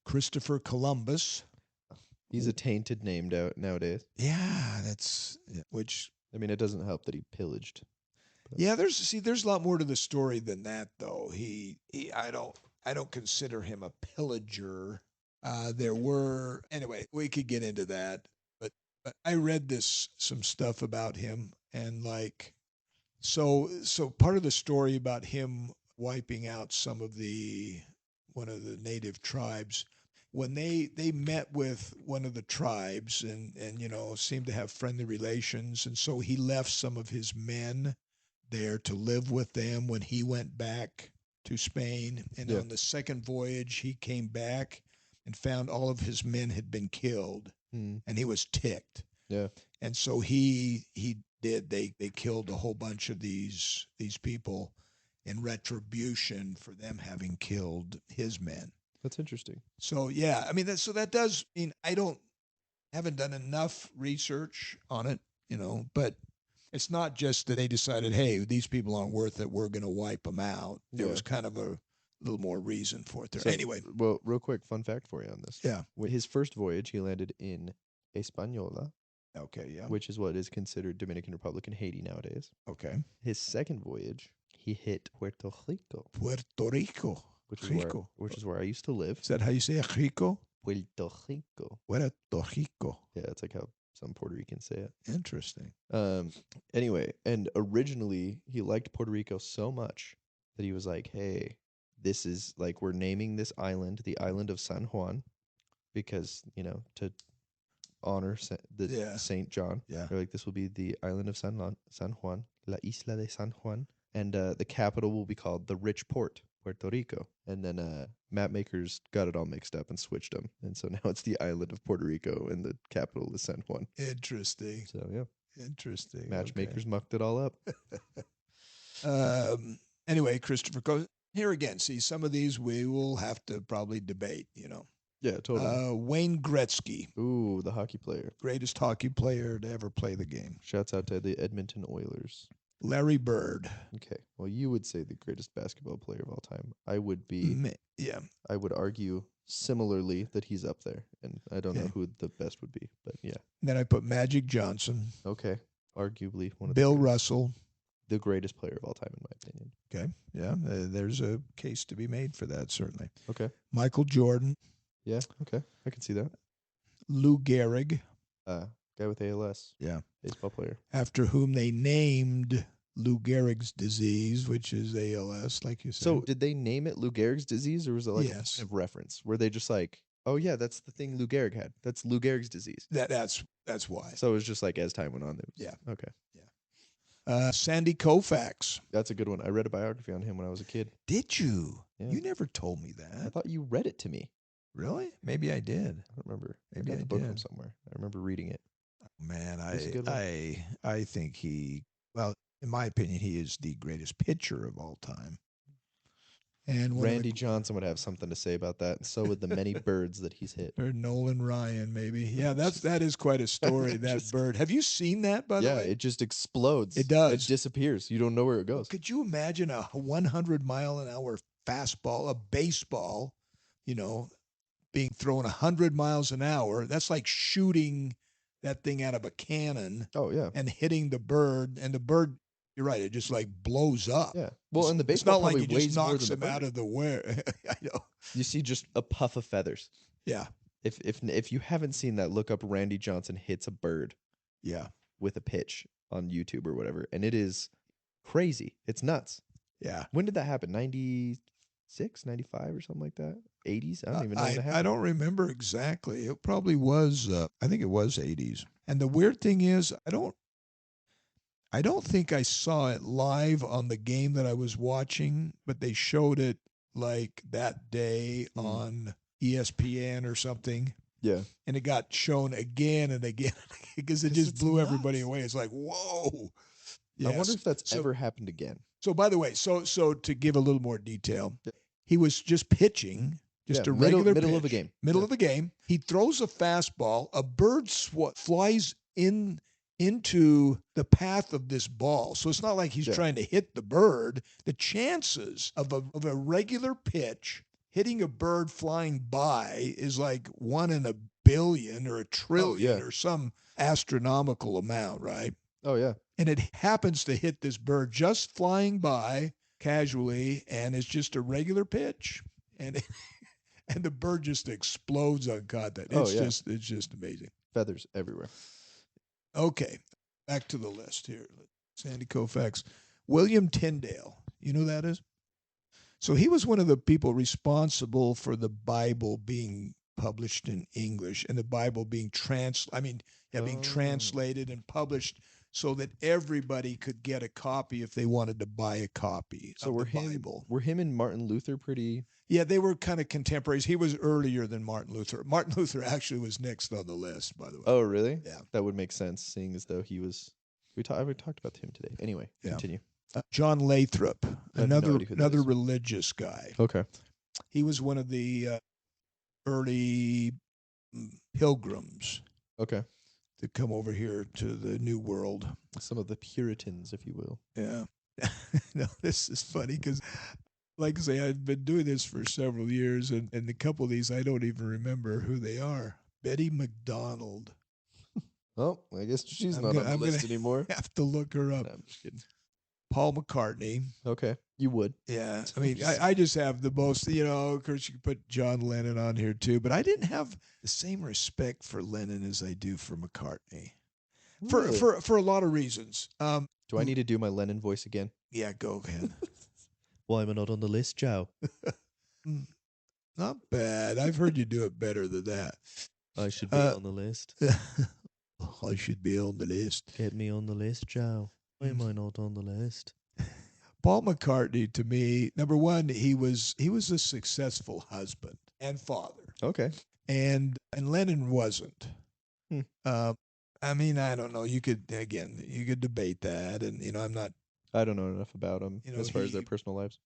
Christopher Columbus. He's a tainted name nowadays. Yeah, that's which. I mean, it doesn't help that he pillaged. But Yeah, there's a lot more to the story than that, though. I don't consider him a pillager. There were anyway. We could get into that, but I read some stuff about him, and like so part of the story about him wiping out one of the native tribes when they met with one of the tribes and seemed to have friendly relations, and so he left some of his men there to live with them when he went back to Spain. And Yeah. on the second voyage, he came back and found all of his men had been killed, mm, and he was ticked. yeah. And so they killed a whole bunch of these people in retribution for them having killed his men. That's interesting. So yeah, I mean that does mean haven't done enough research on it, but it's not just that they decided, hey, these people aren't worth it, we're going to wipe them out. There Yeah. was kind of a little more reason for it there. So, Anyway, well, real quick, fun fact for you on this. yeah. His first voyage, he landed in Hispaniola, Okay, yeah. which is what is considered Dominican Republic and Haiti nowadays. Okay. His second voyage, he hit Puerto Rico, Puerto Rico. which is where I used to live. Is that how you say it? Rico? Puerto Rico. Puerto Rico. Yeah, it's like how some Puerto Ricans say it. Interesting. Anyway, and originally he liked Puerto Rico so much that he was like, hey, this is like, we're naming this island the island of San Juan because, to honor Yeah. Saint John. Yeah. They're like, this will be the island of San Juan, La Isla de San Juan. And the capital will be called the Rich Port, Puerto Rico. And then map makers got it all mixed up and switched them. And so now it's the island of Puerto Rico and the capital is San Juan. Interesting. So, yeah. Interesting. Matchmakers mucked it all up. Anyway, Christopher goes here again. See, some of these we will have to probably debate, Yeah, totally. Wayne Gretzky, Ooh, the hockey player. greatest hockey player to ever play the game. Shouts out to the Edmonton Oilers. Larry Bird. Okay. Well, you would say the greatest basketball player of all time. I would be. Yeah. I would argue similarly that he's up there, and I don't know Okay. who the best would be, but yeah. Then I put Magic Johnson, Okay. Arguably one of Bill the Russell. the greatest player of all time, in my opinion. Okay. Yeah. There's a case to be made for that, certainly. Okay. Michael Jordan, Yeah. Okay. I can see that. Lou Gehrig, Guy with ALS. Yeah. Baseball player. after whom they named Lou Gehrig's disease, which is ALS, like you said. So, did they name it Lou Gehrig's disease, or was it like a Yes. point of reference? Were they just like, oh yeah, that's the thing Lou Gehrig had. That's Lou Gehrig's disease. that's why. So it was just like as time went on. It was, Yeah. Okay. Sandy Koufax. That's a good one. I read a biography on him when I was a kid. Did you? Yeah. You never told me I that. thought you read it to me. Really? Maybe I did. I don't remember. Maybe I got I the book from did. somewhere. I remember reading it. Man, He's a good one. I think in my opinion, he is the greatest pitcher of all time. And Randy Johnson would have something to say about that, and so would the many birds that he's hit. or Nolan Ryan, maybe. Yeah, that is quite a story. That Just- bird. Have you seen that? By the Yeah, way, it just explodes. It does. It disappears. You don't know where it goes. could you imagine a 100-mile-an-hour fastball, a baseball, being thrown 100 miles an hour? That's like shooting that thing out of a cannon Oh yeah, and hitting the bird, and the bird. You're right. It just like blows up. yeah. Well, and the It's baseball not like probably it just weighs more knocks than him the out bird. of the way. I know. You see just a puff of feathers. Yeah. If you haven't seen that, look up Randy Johnson hits a bird. Yeah. with a pitch on YouTube or whatever, and it is crazy. It's nuts. Yeah. When did that happen? 96, 95 or something like that? 80s? I don't even know when it I happened. don't remember exactly. It probably was. I think it was 80s. And the weird thing is, I don't think I saw it live on the game that I was watching, but they showed it like that day on ESPN or something. Yeah. And it got shown again and again because it 'Cause just it's blew everybody nuts. away. It's like, whoa. I wonder Yes. if that's So, ever happened again. so by the way, so to give a little more detail, Yeah. he was just pitching, just Yeah, a regular middle pitch, of a game. middle Yeah. of the game. He throws a fastball. A bird flies into the path of this ball. So it's not like he's Yeah. trying to hit the bird. The chances of a regular pitch hitting a bird flying by is like 1 in a billion or a trillion or some astronomical amount, right? Oh, yeah. And it happens to hit this bird just flying by casually, and it's just a regular pitch, and and the bird just explodes on contact. It's just amazing. Feathers everywhere. Okay, back to the list here. Sandy Koufax, William Tyndale. You know who that is? So he was one of the people responsible for the Bible being published in English and the Bible being being translated and published so that everybody could get a copy if they wanted to buy a copy of the Bible. Were him and Martin Luther pretty? Yeah, they were kind of contemporaries. He was earlier than Martin Luther. Martin Luther actually was next on the list, by the way. Oh, really? Yeah. That would make sense, seeing as though he was. We talked about him today. Anyway, continue. John Lathrop, have no another idea who that is. religious guy. Okay. He was one of the early pilgrims Okay. to come over here to the New World. Some of the Puritans, if you will. Yeah. No, this is funny because, like I say, I've been doing this for several years, and a couple of these I don't even remember who they are. Betty McDonald. Oh, I guess she's not on the list anymore. Have to look her up. No, I'm just kidding. Paul McCartney. Okay. You would. Yeah. I mean, I just have the most, of course, you could put John Lennon on here too, but I didn't have the same respect for Lennon as I do for McCartney. Really? For a lot of reasons. Do I need to do my Lennon voice again? Yeah, go ahead. Why am I not on the list, Joe? Not bad. I've heard you do it better than that. I should be on the list. I should be on the list. Get me on the list, Joe. Why am I not on the list? Paul McCartney, to me, number one, he was a successful husband and father. Okay. And Lennon wasn't. Hmm. I mean, I don't know. You could debate that, and I'm not. I don't know enough about them as far as their personal lives.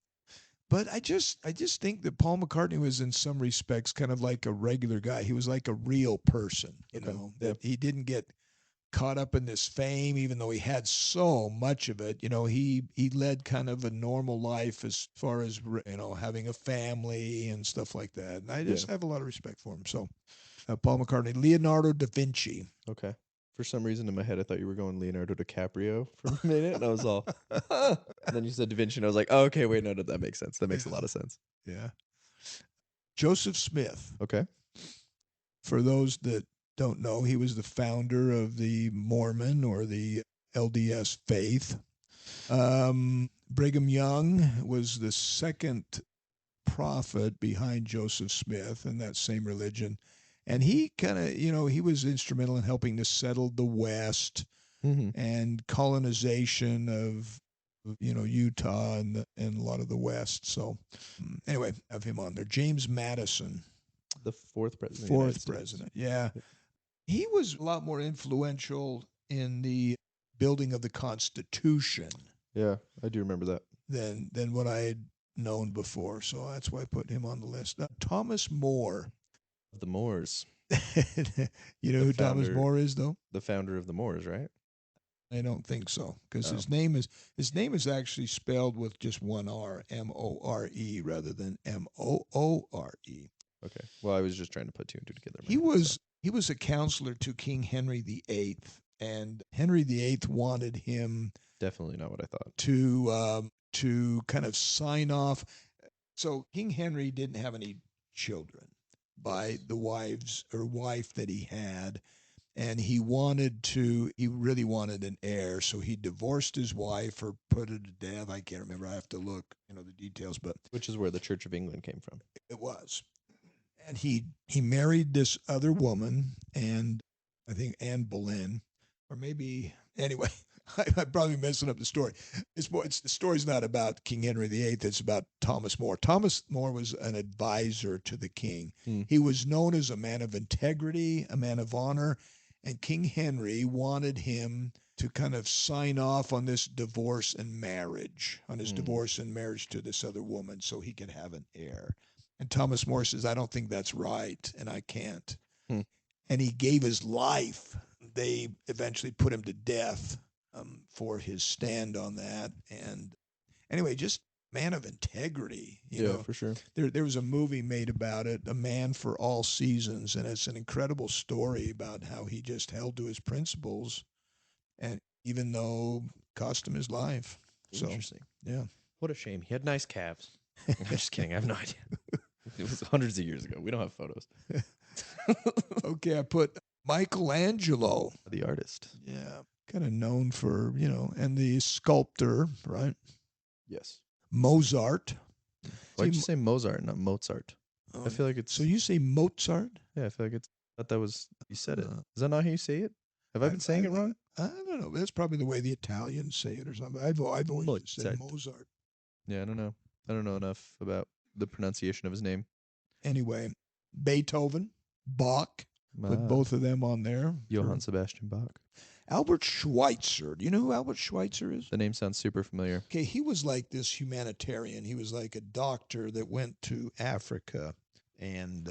But I just think that Paul McCartney was in some respects kind of like a regular guy. He was like a real person, that he didn't get caught up in this fame, even though he had so much of it. He led kind of a normal life as far as, having a family and stuff like that. And I just have a lot of respect for him. So Paul McCartney. Leonardo da Vinci. Okay. For some reason in my head, I thought you were going Leonardo DiCaprio for a minute, and I was all, and then you said Da Vinci, and I was like, oh, okay, wait, no, that makes sense. That makes a lot of sense. Yeah. Joseph Smith. Okay. For those that don't know, he was the founder of the Mormon or the LDS faith. Brigham Young was the second prophet behind Joseph Smith in that same religion. And he kind of, he was instrumental in helping to settle the West and colonization of, Utah and a lot of the West. So anyway, have him on there. James Madison. The fourth president. Fourth president, yeah. He was a lot more influential in the building of the Constitution. Yeah, I do remember that. Than what I had known before. So that's why I put him on the list. Thomas More. The Moors. You know who Thomas More is, though? The founder of the Moors, right? I don't think so, because his name is actually spelled with just one R, More, rather than Moore. Okay. Well, I was just trying to put two and two together. He was a counselor to King Henry VIII, and Henry VIII wanted him definitely not what I thought to kind of sign off. So King Henry didn't have any children by the wife that he had, and he really wanted an heir, so he divorced his wife or put her to death. I can't remember. I have to look, the details, but Which is where the Church of England came from. it was. And he married this other woman, and I think Anne Boleyn, or maybe anyway. I'm probably messing up the story. The story's not about King Henry VIII. It's about Thomas More. Thomas More was an advisor to the king. He was known as a man of integrity, a man of honor, and King Henry wanted him to kind of sign off on this divorce and marriage, to this other woman so he could have an heir. And Thomas More says, I don't think that's right, and I can't. And he gave his life. They eventually put him to death for his stand on that. And anyway, just man of integrity. You know, for sure. There was a movie made about it, A Man for All Seasons, and it's an incredible story about how he just held to his principles, and even though it cost him his life. Interesting. So, yeah. What a shame. He had nice calves. I'm just kidding. I have no idea. It was hundreds of years ago. We don't have photos. Okay, I put Michelangelo. The artist. Yeah. Kind of known for, and the sculptor, right? Yes. Mozart. Why'd you say Mozart, not Mozart? I feel like it's... So you say Mozart? Yeah, I feel like it's... I thought that was... You said it. Is that not how you say it? Have I been saying it wrong? I don't know. That's probably the way the Italians say it or something. I've always said Mozart. Yeah, I don't know. I don't know enough about the pronunciation of his name. Anyway, Beethoven, Bach, put both of them on there. Johann Sebastian Bach. Albert Schweitzer. Do you know who Albert Schweitzer is? The name sounds super familiar. Okay, he was like this humanitarian. He was like a doctor that went to Africa and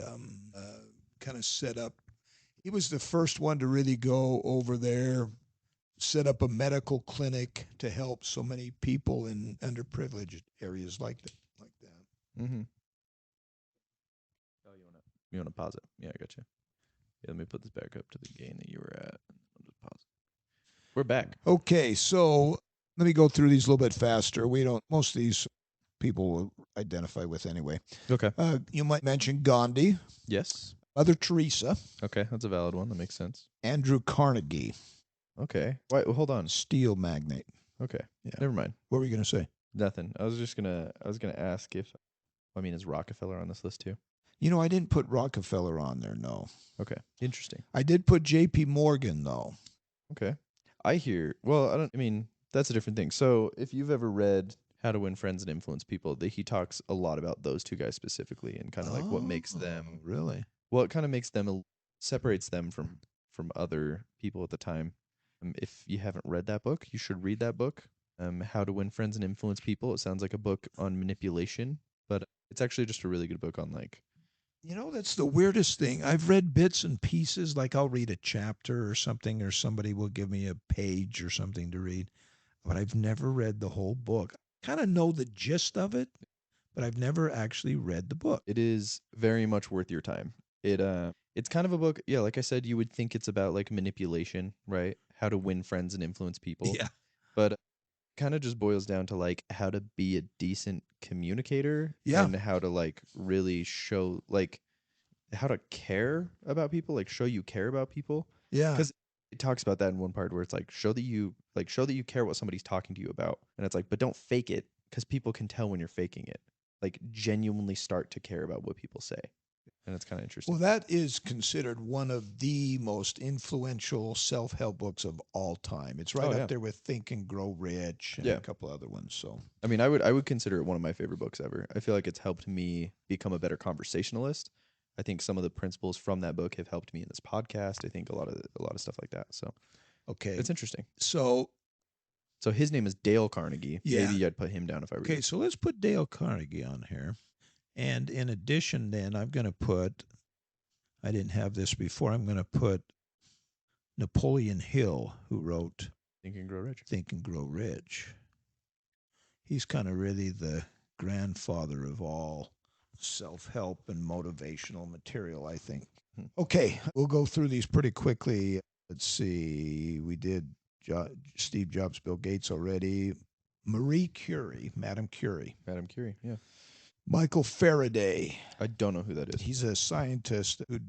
kind of set up. He was the first one to really go over there, set up a medical clinic to help so many people in underprivileged areas like that. Mm-hmm. Oh, you want to pause it? Yeah, I got you. Yeah, let me put this back up to the gain that you were at. I'll just pause it. We're back. Okay, so let me go through these a little bit faster. Most of these people will identify with anyway. Okay. You might mention Gandhi. Yes. Mother Teresa. Okay, that's a valid one. That makes sense. Andrew Carnegie. Okay. Wait, hold on. Steel magnate. Okay. Yeah. Never mind. What were you going to say? Nothing. I was gonna ask if, is Rockefeller on this list too? I didn't put Rockefeller on there, no. Okay. Interesting. I did put J.P. Morgan, though. Okay. That's a different thing. So if you've ever read How to Win Friends and Influence People, he talks a lot about those two guys specifically and kind of like what makes them... Really? Well, it kind of makes them, separates them from other people at the time. If you haven't read that book, you should read that book. How to Win Friends and Influence People. It sounds like a book on manipulation, but it's actually just a really good book on like... That's the weirdest thing. I've read bits and pieces, like I'll read a chapter or something, or somebody will give me a page or something to read, but I've never read the whole book. I kind of know the gist of it, but I've never actually read the book. It is very much worth your time. It's kind of a book, yeah, like I said, you would think it's about like manipulation, right? How to win friends and influence people. Yeah. But it kind of just boils down to like how to be a decent communicator. Yeah. And how to like really show like how to care about people, like show you care about people. Yeah. Because it talks about that in one part where it's like show that you care what somebody's talking to you about. And it's like, but don't fake it, because people can tell when you're faking it. Like genuinely start to care about what people say. And it's kind of interesting. Well, that is considered one of the most influential self-help books of all time. It's right up there with Think and Grow Rich and a couple other ones. So, I would consider it one of my favorite books ever. I feel like it's helped me become a better conversationalist. I think some of the principles from that book have helped me in this podcast. I think a lot of stuff like that. So, okay, it's interesting. So his name is Dale Carnegie. Yeah. Maybe I'd put him down if I were you. Okay, so let's put Dale Carnegie on here. And in addition, then, I'm going to put, I didn't have this before, I'm going to put Napoleon Hill, who wrote Think and Grow Rich. Think and Grow Rich. He's kind of really the grandfather of all self-help and motivational material, I think. Okay, we'll go through these pretty quickly. Let's see. We did Steve Jobs, Bill Gates already. Marie Curie, Madame Curie. Madame Curie, yeah. Michael Faraday. I don't know who that is. He's a scientist who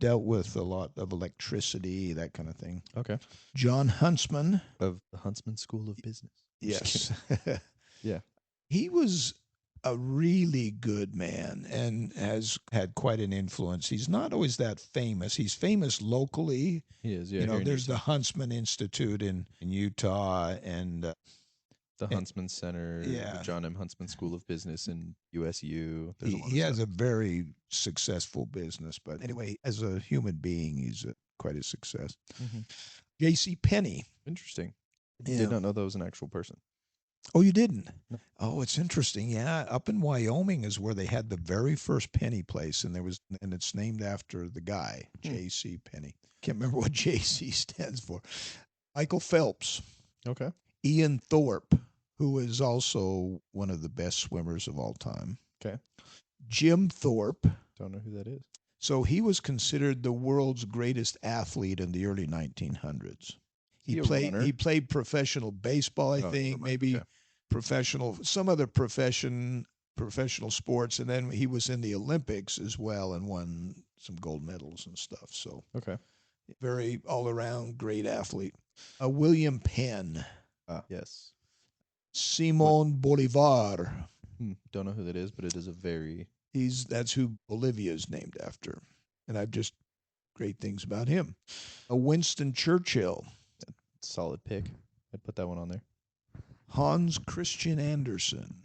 dealt with a lot of electricity, that kind of thing. Okay. John Huntsman. Of the Huntsman School of Business. I'm just Yes. kidding. Yeah. He was a really good man and has had quite an influence. He's not always that famous. He's famous locally. He is. Yeah. You know, here in there's Utah. the Huntsman Institute in Utah, and The Huntsman Center, yeah. the John M. Huntsman School of Business in USU. There's a lot he of has stuff. a very successful business. But anyway, as a human being, he's quite a success. Mhm. J.C. Penney. Interesting. Yeah. Did not know that was an actual person. Oh, you didn't? No. Oh, it's interesting. Yeah, up in Wyoming is where they had the very first penny place, and it's named after the guy, J.C. Penney. Can't remember what J.C. stands for. Michael Phelps. Okay. Ian Thorpe, who is also one of the best swimmers of all time. Okay. Jim Thorpe. Don't know who that is. So he was considered the world's greatest athlete in the early 1900s. He played professional baseball, I think, maybe some other professional sports, and then he was in the Olympics as well and won some gold medals and stuff. So Okay. very all-around great athlete. William Penn. Yes. Simon Bolivar. Don't know who that is, but it is a very... That's who Bolivia is named after. And I've just great things about him. Winston Churchill. Solid pick. I'd put that one on there. Hans Christian Andersen.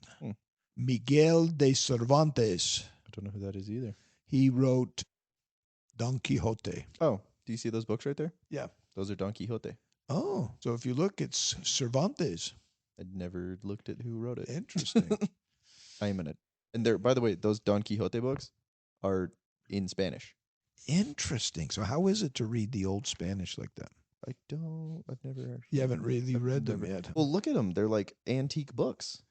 Miguel de Cervantes. I don't know who that is either. He wrote Don Quixote. Oh, do you see those books right there? Yeah. Those are Don Quixote. Oh, so if you look, it's Cervantes. I'd never looked at who wrote it. Interesting. And there, by the way, those Don Quixote books are in Spanish. Interesting. So how is it to read the old Spanish like that? I've never actually... You haven't really read them yet? Well, look at them. They're like antique books.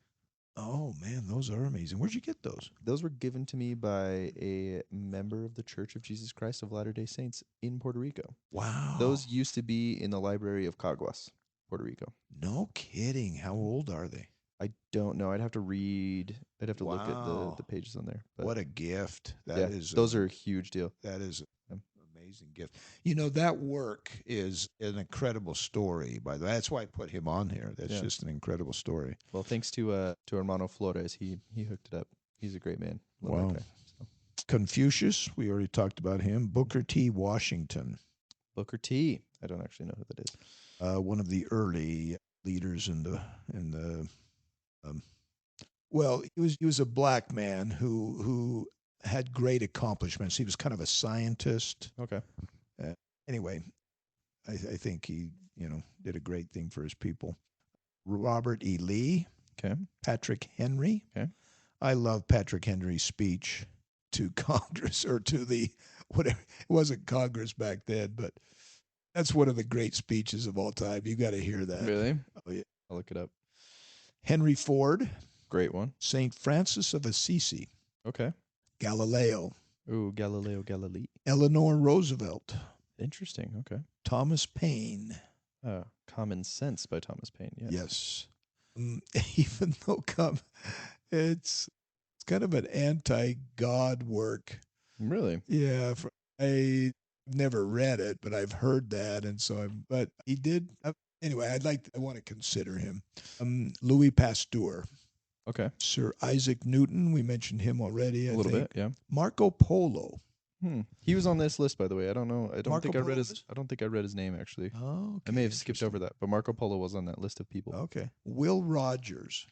Oh, man, those are amazing. Where'd you get those? Those were given to me by a member of the Church of Jesus Christ of Latter-day Saints in Puerto Rico. Wow. Those used to be in the library of Caguas, Puerto Rico. No kidding. How old are they? I don't know. I'd have to read. I'd have to look at Wow. the pages on there. But What a gift. those are a huge deal. That is an amazing gift. You know, that work is an incredible story, by the way. That's why I put him on here. That's just an incredible story. Well, thanks to Hermano Flores. He hooked it up. He's a great man. Wow. Guy, so. Confucius, we already talked about him. Booker T. Washington. Booker T. I don't actually know who that is. One of the early leaders in the well, he was a black man who had great accomplishments. He was kind of a scientist. Okay. Anyway, I think he, did a great thing for his people. Robert E. Lee. Okay. Patrick Henry. Okay. I love Patrick Henry's speech to Congress, or to the whatever. It wasn't Congress back then, but that's one of the great speeches of all time. You got to hear that. Really? Oh, yeah. I'll look it up. Henry Ford. Great one. St. Francis of Assisi. Okay. Galileo. Ooh, Galileo Galilei. Eleanor Roosevelt. Interesting. Okay. Thomas Paine. Common Sense by Thomas Paine. Yes. Even though it's kind of an anti-God work. Really? Yeah. I've never read it, but I've heard that, and so but he did. Anyway, I want to consider him. Louis Pasteur. Okay. Sir Isaac Newton. We mentioned him already. A little bit, yeah. Marco Polo. He was on this list, by the way. I don't know. I don't think I read his name actually. Oh, okay. I may have skipped over that, but Marco Polo was on that list of people. Okay. Will Rogers.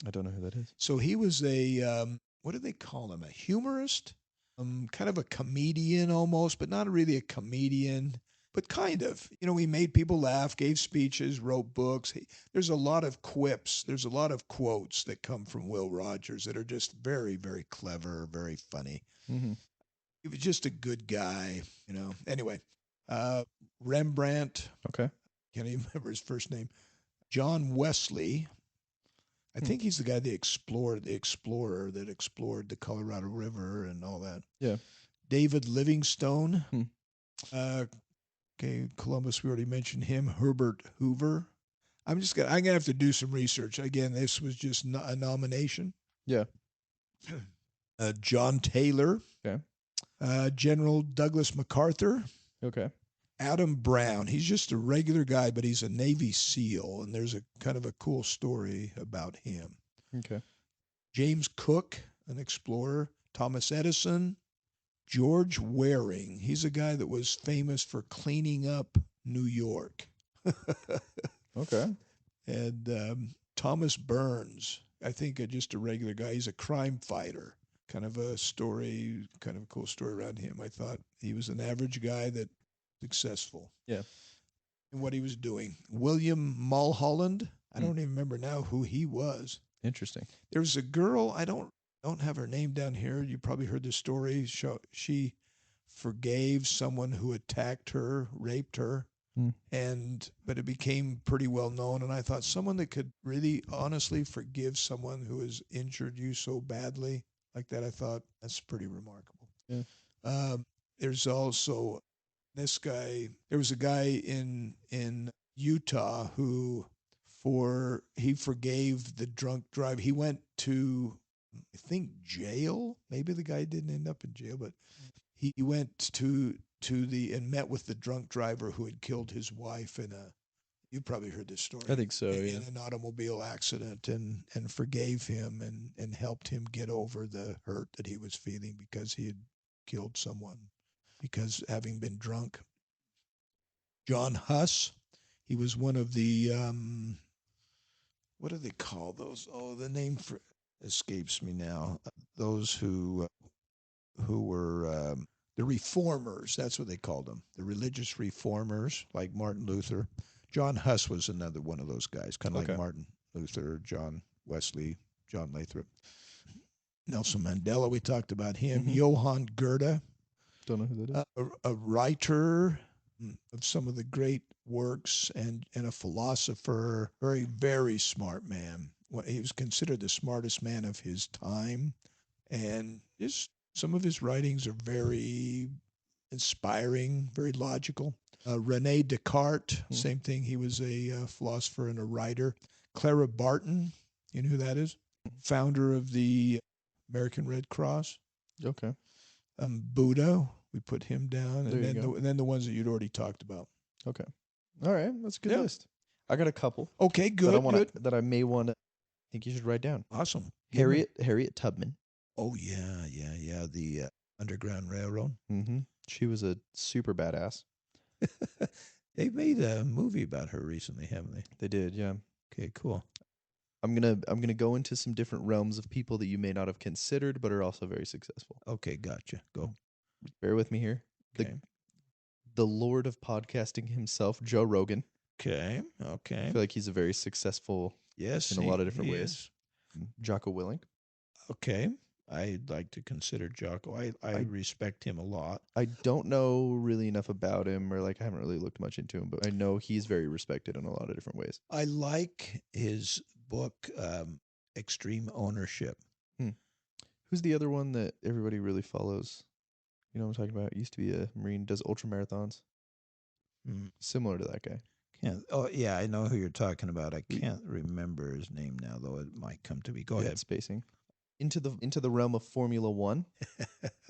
I don't know who that is. So he was a what do they call him? A humorist, kind of a comedian almost, but not really a comedian, but kind of. He made people laugh, gave speeches, wrote books. There's a lot of quips. There's a lot of quotes that come from Will Rogers that are just very, very clever, very funny. Mm-hmm. He was just a good guy, Anyway, Rembrandt. Okay. Can't even remember his first name. John Wesley. I think he's the guy the explorer that explored the Colorado River and all that. Yeah. David Livingstone. Okay, Columbus, we already mentioned him. Herbert Hoover. I'm gonna have to do some research. Again, this was just a nomination. Yeah. John Taylor. Okay. General Douglas MacArthur. Okay. Adam Brown. He's just a regular guy, but he's a Navy SEAL, and there's a kind of a cool story about him. Okay. James Cook, an explorer. Thomas Edison. George Waring. He's a guy that was famous for cleaning up New York. Okay. And Thomas Burns. I think just a regular guy. He's a crime fighter. Kind of a story, kind of a cool story around him. I thought he was an average guy that successful. Yeah. In what he was doing. William Mulholland. I don't even remember now who he was. Interesting. There was a girl. I don't have her name down here. You probably heard this story. She forgave someone who attacked her, raped her, but it became pretty well known. And I thought someone that could really honestly forgive someone who has injured you so badly like that, I thought that's pretty remarkable. Yeah. There's also this guy. There was a guy in Utah who he forgave the drunk driver. He went to, I think, jail. Maybe the guy didn't end up in jail, but he went to and met with the drunk driver who had killed his wife you probably heard this story. I think so, yeah. In an automobile accident, and forgave him and helped him get over the hurt that he was feeling because he had killed someone because having been drunk. John Huss, he was one of the what do they call those? Oh, the name escapes me now. Those who were the reformers. That's what they called them. The religious reformers, like Martin Luther. John Huss was another one of those guys, kind of like Martin Luther, John Wesley, John Lathrop. Nelson Mandela, we talked about him. Johann Goethe. Don't know who that is. A writer of some of the great works and a philosopher, very, very smart man. He was considered the smartest man of his time. And some of his writings are very inspiring, very logical. Rene Descartes, same thing. He was a philosopher and a writer. Clara Barton, you know who that is? Founder of the American Red Cross. Okay. Buddha, we put him down. There And then the ones that you'd already talked about. Okay. All right. That's a good list. I got a couple. Okay, good. That I may want to think you should write down. Awesome. Harriet Tubman. Oh, yeah. The Underground Railroad. Mm-hmm. She was a super badass. They've made a movie about her recently, haven't they? They did, yeah. Okay, cool. I'm gonna go into some different realms of people that you may not have considered, but are also very successful. Okay, gotcha. Go. Bear with me here. Okay. The Lord of podcasting himself, Joe Rogan. Okay. I feel like he's a very successful, in a lot of different ways. Jocko Willink. Okay. I'd like to consider Jocko. I respect him a lot. I don't know really enough about him, or I haven't really looked much into him, but I know he's very respected in a lot of different ways. I like his book, Extreme Ownership. Who's the other one that everybody really follows? You know what I'm talking about? Used to be a Marine, does ultra marathons. Similar to that guy. Oh, yeah, I know who you're talking about. I can't remember his name now, though. It might come to me. Go ahead. Spacing. Into the realm of Formula One,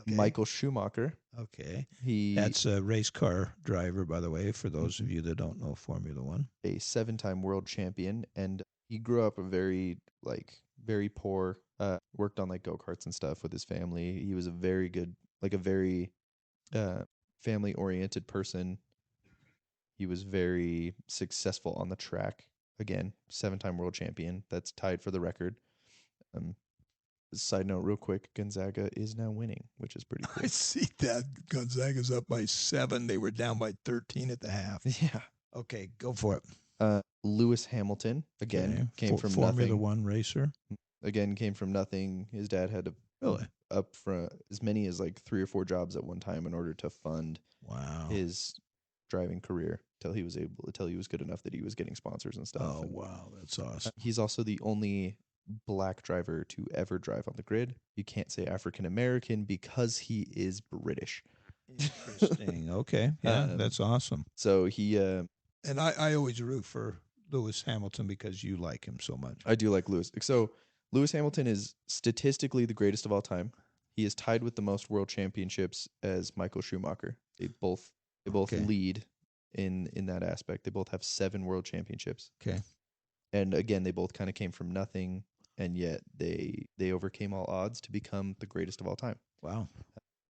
Michael Schumacher. Okay. That's a race car driver, by the way, for those of you that don't know Formula One. A 7-time world champion, and he grew up a very poor, worked on go-karts and stuff with his family. He was a very good, a very family-oriented person. He was very successful on the track. Again, 7-time world champion. That's tied for the record. Side note real quick, Gonzaga is now winning, which is pretty cool. I see that. Gonzaga's up by 7. They were down by 13 at the half. Yeah. Okay, go for it. Lewis Hamilton, again, came from Formula nothing. One racer. Again, came from nothing. His dad had to up for as many as 3 or 4 jobs at one time in order to fund his driving career till he was good enough that he was getting sponsors and stuff. Oh, wow. That's awesome. He's also the only black driver to ever drive on the grid. You can't say African American because he is British. Interesting. Okay. Yeah, that's awesome. So he and I always root for Lewis Hamilton because you like him so much. I do like Lewis. So Lewis Hamilton is statistically the greatest of all time. He is tied with the most world championships as Michael Schumacher. They both Okay. lead in that aspect. They both have 7 world championships. Okay. And again, they both kind of came from nothing, and yet they overcame all odds to become the greatest of all time. Wow.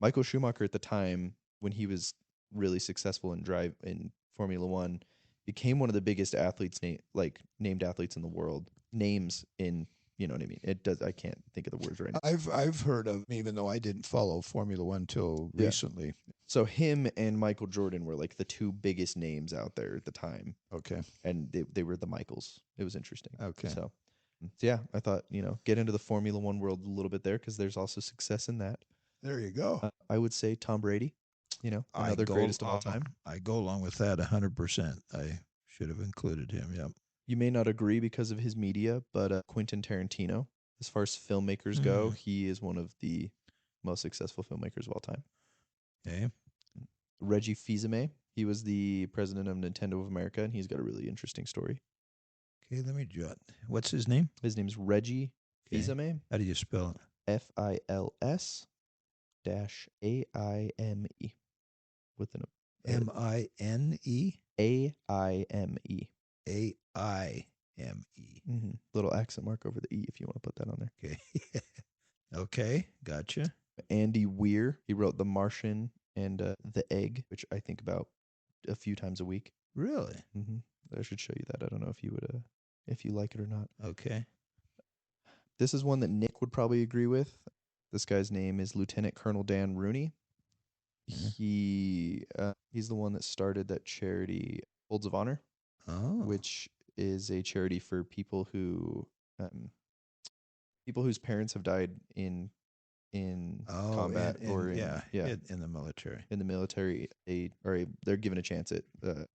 Michael Schumacher at the time, when he was really successful in Formula One, became one of the biggest athletes named athletes in the world. Names in, you know what I mean? I can't think of the words right now. I've heard of him, even though I didn't follow Formula One till Yeah. recently. So him and Michael Jordan were like the 2 biggest names out there at the time. Okay. And they were the Michaels. It was interesting. Okay. So yeah, I thought, get into the Formula One world a little bit there, because there's also success in that. There you go. I would say Tom Brady, another greatest of all time. I go along with that 100%. I should have included him. Yep. You may not agree because of his media, but Quentin Tarantino, as far as filmmakers go, he is one of the most successful filmmakers of all time. Okay. Reggie Fils-Aimé, he was the president of Nintendo of America, and he's got a really interesting story. Okay, let me jot. What's his name? His name's Reggie Fils-Aimé. How do you spell it? FILS-AIME with an MINE? AIME. AIME. Little accent mark over the E if you want to put that on there. Okay. Okay, gotcha. Andy Weir, he wrote The Martian and The Egg, which I think about a few times a week. Really? I should show you that. I don't know if you would, if you like it or not. Okay. This is one that Nick would probably agree with. This guy's name is Lieutenant Colonel Dan Rooney. He's the one that started that charity, Folds of Honor, which is a charity for people who whose parents have died in combat in the military. In the military, they're given a chance at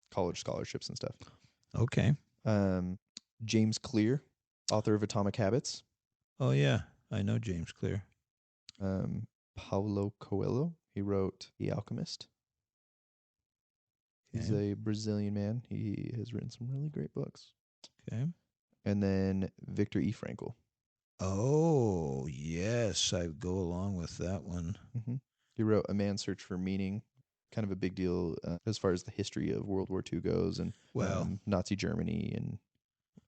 college scholarships and stuff. Okay. James Clear, author of Atomic Habits. Oh yeah, I know James Clear. Paulo Coelho, he wrote The Alchemist. He's a Brazilian man. He has written some really great books. Okay. And then Viktor E. Frankl. Oh, yes, I go along with that one. He wrote A Man's Search for Meaning, kind of a big deal as far as the history of World War II goes, and Nazi Germany. And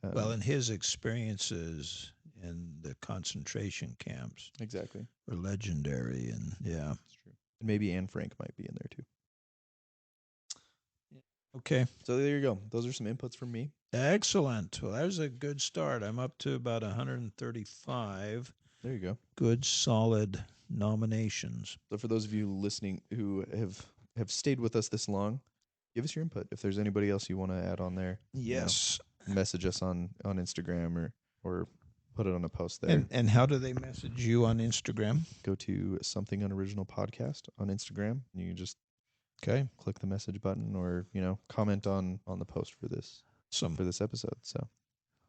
and his experiences in the concentration camps exactly were legendary, and yeah. That's true. And maybe Anne Frank might be in there too. Okay. So there you go. Those are some inputs from me. Excellent. Well, that was a good start. I'm up to about 135. There you go. Good, solid nominations. So for those of you listening who have stayed with us this long, give us your input. If there's anybody else you want to add on there, yes, message us on Instagram or put it on a post there. And how do they message you on Instagram? Go to Something Unoriginal Podcast on Instagram. And you can just click the message button or comment on the post for this episode. So,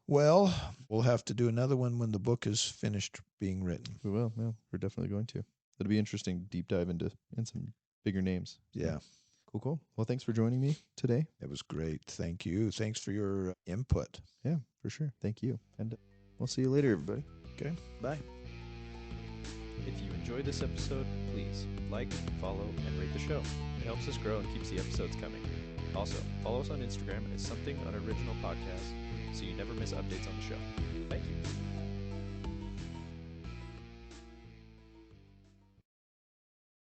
well, we'll have to do another one when the book is finished being written. We will. Yeah, we're definitely going to. It'll be interesting to deep dive into some bigger names. Yeah. Cool. Well, thanks for joining me today. It was great. Thank you. Thanks for your input. Yeah, for sure. Thank you. And we'll see you later, everybody. Okay. Bye. If you enjoyed this episode, please like, follow, and rate the show. It helps us grow and keeps the episodes coming. Also, follow us on Instagram at Something Unoriginal Podcast so you never miss updates on the show. Thank you.